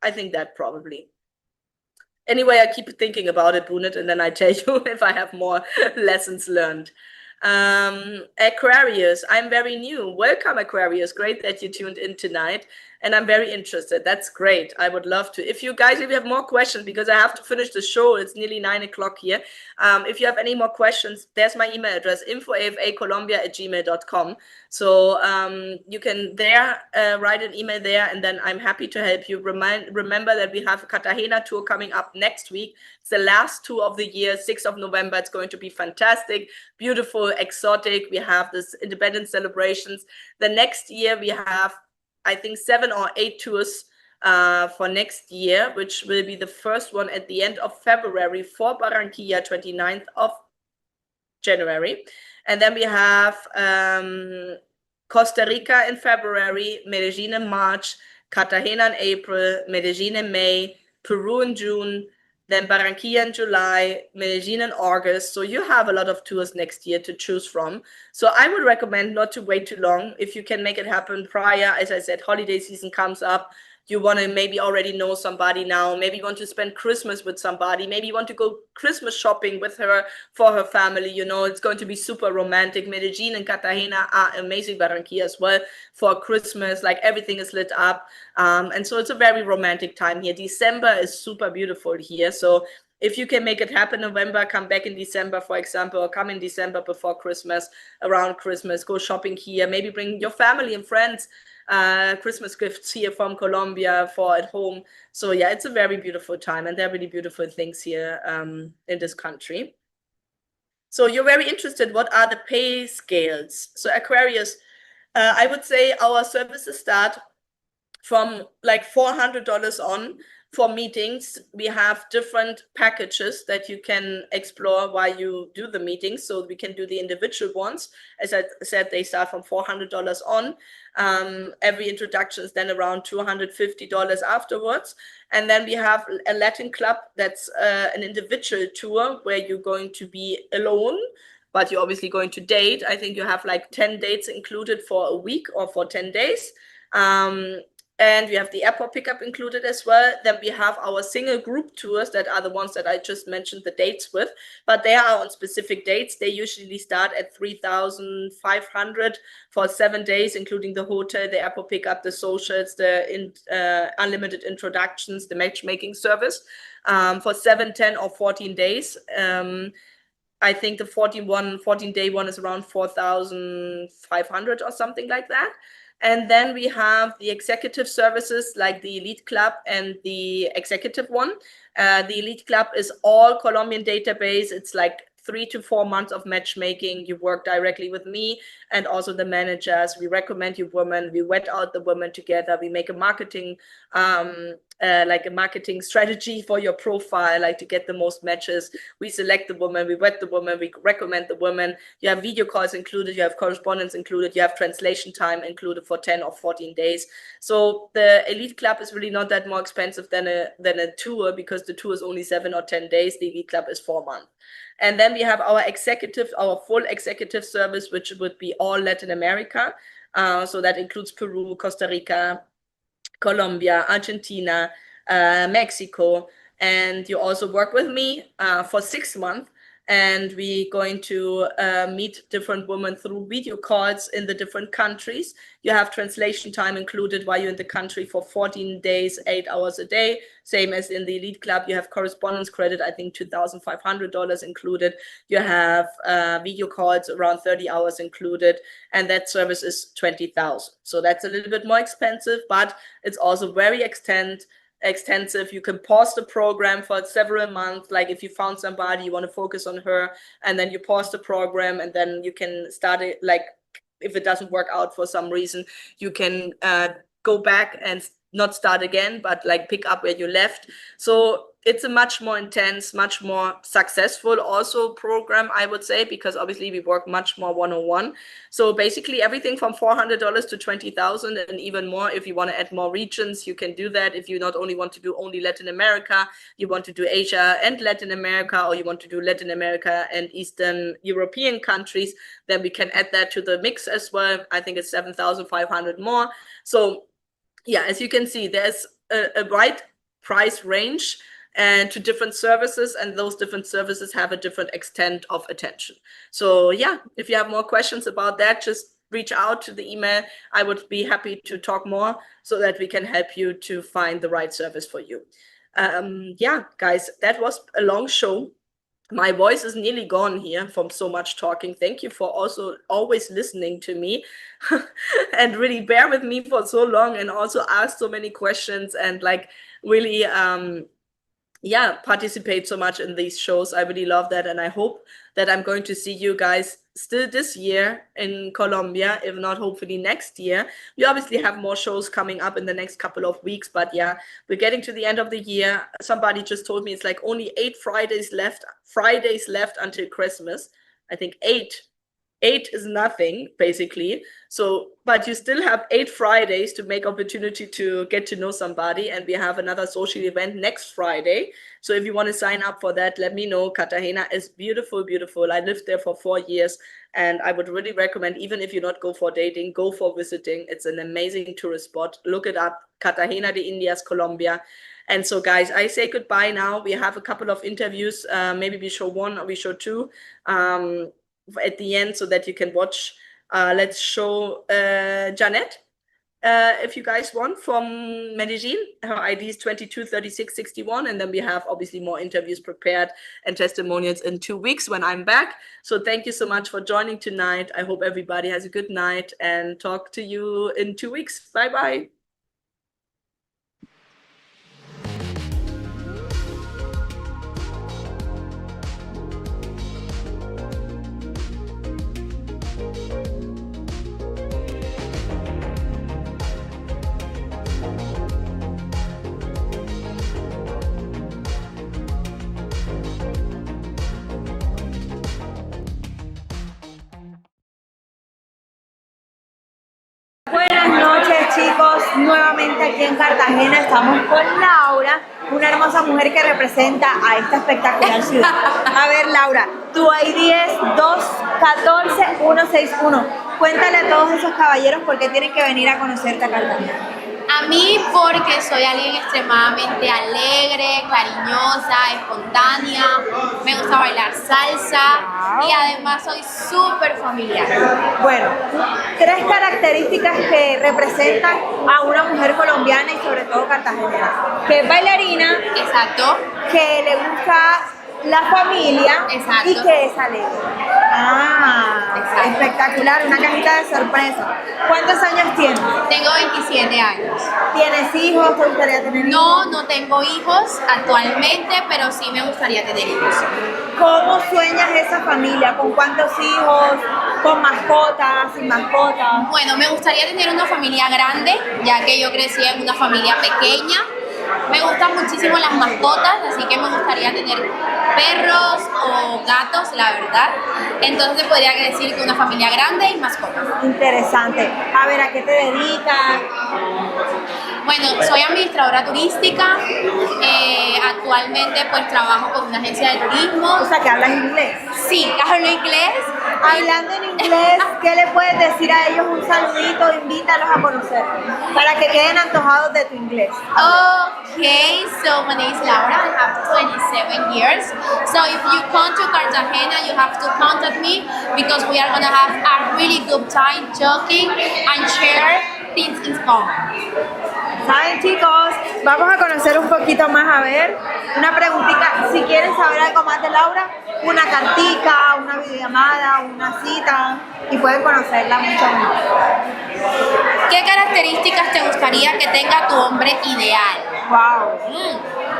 D: I think that probably. anyway, I keep thinking about it, Bunit, and then I tell you if I have more lessons learned. Aquarius, I'm very new. Welcome, Aquarius. Great that you tuned in tonight. And I'm very interested. That's great. I would love to. If you have more questions, because I have to finish the show, it's nearly 9 o'clock here. If you have any more questions, there's my email address, info@afacolombia@gmail.com. So you can write an email there, and then I'm happy to help you. Remember that we have a Cartagena tour coming up next week. It's the last tour of the year, 6th of November. It's going to be fantastic, beautiful, exotic. We have this independence celebrations. The next year we have, I think, 7 or 8 tours for next year, which will be the first one at the end of February for Barranquilla, 29th of January. And then we have Costa Rica in February, Medellin in March, Cartagena in April, Medellin in May, Peru in June, then Barranquilla in July, Medellin in August. So you have a lot of tours next year to choose from. So I would recommend not to wait too long. If you can make it happen prior, as I said, holiday season comes up, you want to maybe already know somebody now, maybe you want to spend Christmas with somebody, maybe you want to go Christmas shopping with her for her family, it's going to be super romantic. Medellin and Cartagena are amazing, Barranquilla as well, for Christmas, like everything is lit up. And so it's a very romantic time here. December is super beautiful here. So if you can make it happen November, come back in December, for example, or come in December before Christmas, around Christmas, go shopping here, maybe bring your family and friends Christmas gifts here from Colombia for at home. So yeah, it's a very beautiful time, and there are really beautiful things here in this country. So you're very interested, what are the pay scales? So Aquarius, I would say our services start from like $400 on. For meetings, we have different packages that you can explore while you do the meetings. So we can do the individual ones. As I said, they start from $400 on. Every introduction is then around $250 afterwards. And then we have a Latin club that's an individual tour where you're going to be alone, but you're obviously going to date. I think you have like 10 dates included for a week or for 10 days. And we have the airport pickup included as well. Then we have our single group tours that are the ones that I just mentioned the dates with, but they are on specific dates. They usually start at $3,500 for 7 days, including the hotel, the airport pickup, the socials, the unlimited introductions, the matchmaking service for 7, 10, or 14 days. I think the 14-day one is around 4,500 or something like that. And then we have the executive services like the Elite Club and the executive one. The Elite Club is all Colombian database. It's like 3 to 4 months of matchmaking. You work directly with me and also the managers. We recommend you women. We vet out the women together. We make a marketing like a marketing strategy for your profile, like to get the most matches. We select the woman, we vet the woman, we recommend the woman. You have video calls included, you have correspondence included, you have translation time included for 10 or 14 days. So the Elite Club is really not that more expensive than a tour, because the tour is only 7 or 10 days. The Elite Club is 4 months. And then we have our full executive service, which would be all Latin America. So that includes Peru, Costa Rica, Colombia, Argentina, Mexico. And you also work with me for 6 months. And we're going to meet different women through video calls in the different countries. You have translation time included while you're in the country for 14 days, 8 hours a day. Same as in the Elite Club. You have correspondence credit, I think $2,500 included. You have video calls around 30 hours included. And that service is $20,000. So that's a little bit more expensive, but it's also very extensive. You can pause the program for several months. Like if you found somebody, you want to focus on her, and then you pause the program, and then you can start it. Like if it doesn't work out for some reason, you can go back and not start again, but like pick up where you left. So it's a much more intense, much more successful also program, I would say, because obviously we work much more one-on-one. So basically everything from $400 to $20,000 and even more. If you want to add more regions, you can do that. If you not only want to do only Latin America, you want to do Asia and Latin America, or you want to do Latin America and Eastern European countries, then we can add that to the mix as well. I think it's 7,500 more. So yeah, as you can see, there's a wide price range. and to different services, and those different services have a different extent of attention. So yeah, if you have more questions about that, just reach out to the email. I would be happy to talk more so that we can help you to find the right service for you. Yeah, guys, that was a long show. My voice is nearly gone here from so much talking. Thank you for also always listening to me and really bear with me for so long, and also ask so many questions, and like really yeah, participate so much in these shows. I really love that, and I hope that I'm going to see you guys still this year in Colombia, if not hopefully next year. We obviously have more shows coming up in the next couple of weeks, but yeah, we're getting to the end of the year. Somebody just told me it's like only 8 Fridays left until Christmas. I think 8 is nothing, basically. So, but you still have 8 Fridays to make opportunity to get to know somebody. And we have another social event next Friday. So if you want to sign up for that, let me know. Cartagena is beautiful, beautiful. I lived there for 4 years, and I would really recommend, even if you not go for dating, go for visiting. It's an amazing tourist spot. Look it up, Cartagena de Indias, Colombia. And so, guys, I say goodbye now. We have a couple of interviews. Maybe we show 1 or we show 2. At the end, so that you can watch. Let's show Janet, if you guys want, from Medellin. Her ID is 223661, and then we have obviously more interviews prepared and testimonials in 2 weeks when I'm back. So thank you so much for joining tonight. I hope everybody has a good night, and talk to you in 2 weeks. Bye bye.
I: Buenas noches, chicos, nuevamente aquí en Cartagena estamos con Laura, una hermosa mujer que representa a esta espectacular ciudad. A ver, Laura, tu ID es 214161. Cuéntale a todos esos caballeros por qué tienen que venir a conocerte a Cartagena.
J: A mí porque soy alguien extremadamente alegre, cariñosa, espontánea, me gusta bailar salsa y además soy súper familiar.
I: Bueno, 3 características que representan a una mujer colombiana y sobre todo cartagenera. Que es bailarina,
J: exacto,
I: que le gusta la familia,
J: exacto,
I: y que es alegre. Exacto. Espectacular, una cajita de sorpresa. ¿Cuántos años tienes?
J: Tengo 27 años.
I: ¿Tienes hijos? ¿Te gustaría tener hijos?
J: No tengo hijos actualmente, pero sí me gustaría tener hijos.
I: ¿Cómo sueñas esa familia? ¿Con cuántos hijos? ¿Con mascotas? ¿Sin mascotas?
J: Bueno, me gustaría tener una familia grande, ya que yo crecí en una familia pequeña. Me gustan muchísimo las mascotas, así que me gustaría tener perros o gatos, la verdad. Entonces podría decir que una familia grande y mascotas.
I: Interesante. A ver, ¿a qué te dedicas?
J: Bueno, soy administradora turística. Actualmente pues trabajo con una agencia de turismo.
I: O sea, que hablas inglés.
J: Sí, hablo inglés.
I: Hablando en inglés, ¿qué le puedes decir a ellos? Un saludito, invítalos a conocerte, para que queden antojados de tu inglés.
J: Okay, so my name is Laura, I have 27 years. So if you come to Cartagena, you have to contact me because we are going to have a really good time talking and share things in common.
I: ¿Saben, chicos? Vamos a conocer un poquito más, a ver, una preguntita. Si quieren saber algo más de Laura, una cartica, una videollamada, una cita, y pueden conocerla mucho mejor.
J: ¿Qué características te gustaría que tenga tu hombre ideal?
I: Wow.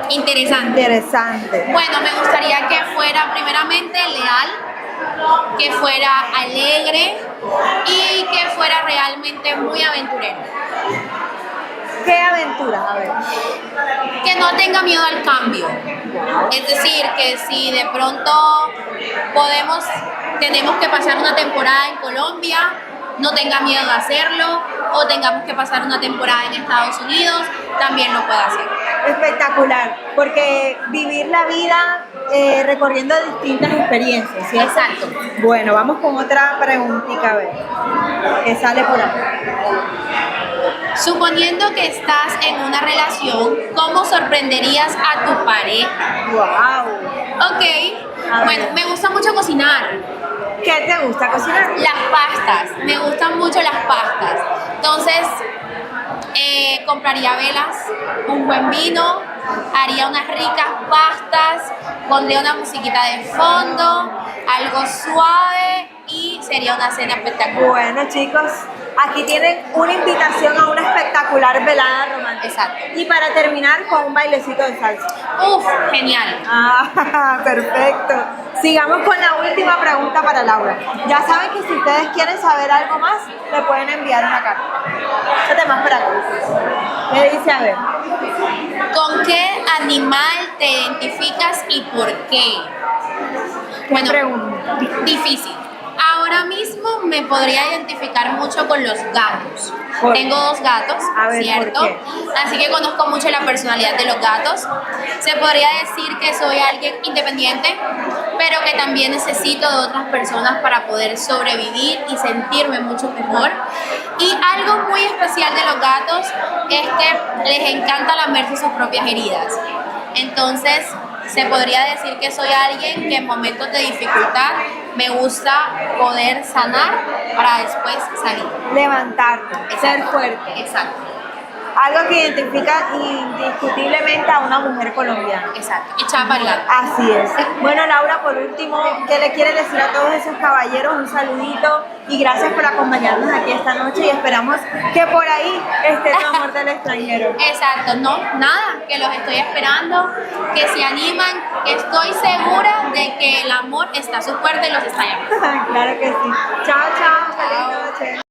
J: Interesante.
I: Interesante.
J: Bueno, me gustaría que fuera primeramente leal, que fuera alegre y que fuera realmente muy aventurero.
I: ¿Qué aventura? A ver.
J: Que no tenga miedo al cambio. Es decir, que si de pronto tenemos que pasar una temporada en Colombia, no tenga miedo de hacerlo, o tengamos que pasar una temporada en Estados Unidos, también lo puede hacer.
I: Espectacular, porque vivir la vida recorriendo distintas experiencias, ¿sí?
J: Exacto.
I: Bueno, vamos con otra preguntita, a ver, que sale por ahí.
J: Suponiendo que estás en una relación, ¿cómo sorprenderías a tu pareja?
I: Wow.
J: Ok, bueno, me gusta mucho cocinar.
I: ¿Qué te gusta cocinar?
J: Las pastas, me gustan mucho las pastas. Entonces, compraría velas, un buen vino, haría unas ricas pastas, pondría una musiquita de fondo, algo suave y sería una cena espectacular.
I: Bueno, chicos, aquí tienen una invitación a una espectacular velada romántica.
J: Exacto.
I: Y para terminar, con un bailecito de salsa.
J: Uf, genial.
I: Ah, perfecto. Sigamos con la última pregunta para Laura. Ya saben que si ustedes quieren saber algo más, le pueden enviar una carta. Échate más para acá. ¿Qué dice? A ver.
J: ¿Con qué animal te identificas y por qué? Bueno,
I: pregunta?
J: difícil. Ahora mismo me podría identificar mucho con los gatos. Tengo 2 gatos,
I: A ver,
J: ¿cierto?
I: ¿por qué?
J: Así que conozco mucho la personalidad de los gatos. Se podría decir que soy alguien independiente, pero que también necesito de otras personas para poder sobrevivir y sentirme mucho mejor. Y algo muy especial de los gatos es que les encanta lamerse sus propias heridas. Entonces, se podría decir que soy alguien que en momentos de dificultad me gusta poder sanar para después salir.
I: Levantarte, ser fuerte.
J: Exacto.
I: Algo que identifica indiscutiblemente a una mujer colombiana.
J: Exacto. Echada para adelante.
I: Así es. Bueno, Laura, por último, ¿qué le quieres decir a todos esos caballeros? Un saludito y gracias por acompañarnos aquí esta noche y esperamos que por ahí esté tu amor del extranjero.
J: Exacto. No, nada, que los estoy esperando, que se animan, que estoy segura de que el amor está a su puerta y los está llamando.
I: Claro que sí. Chao, chao. Feliz noche.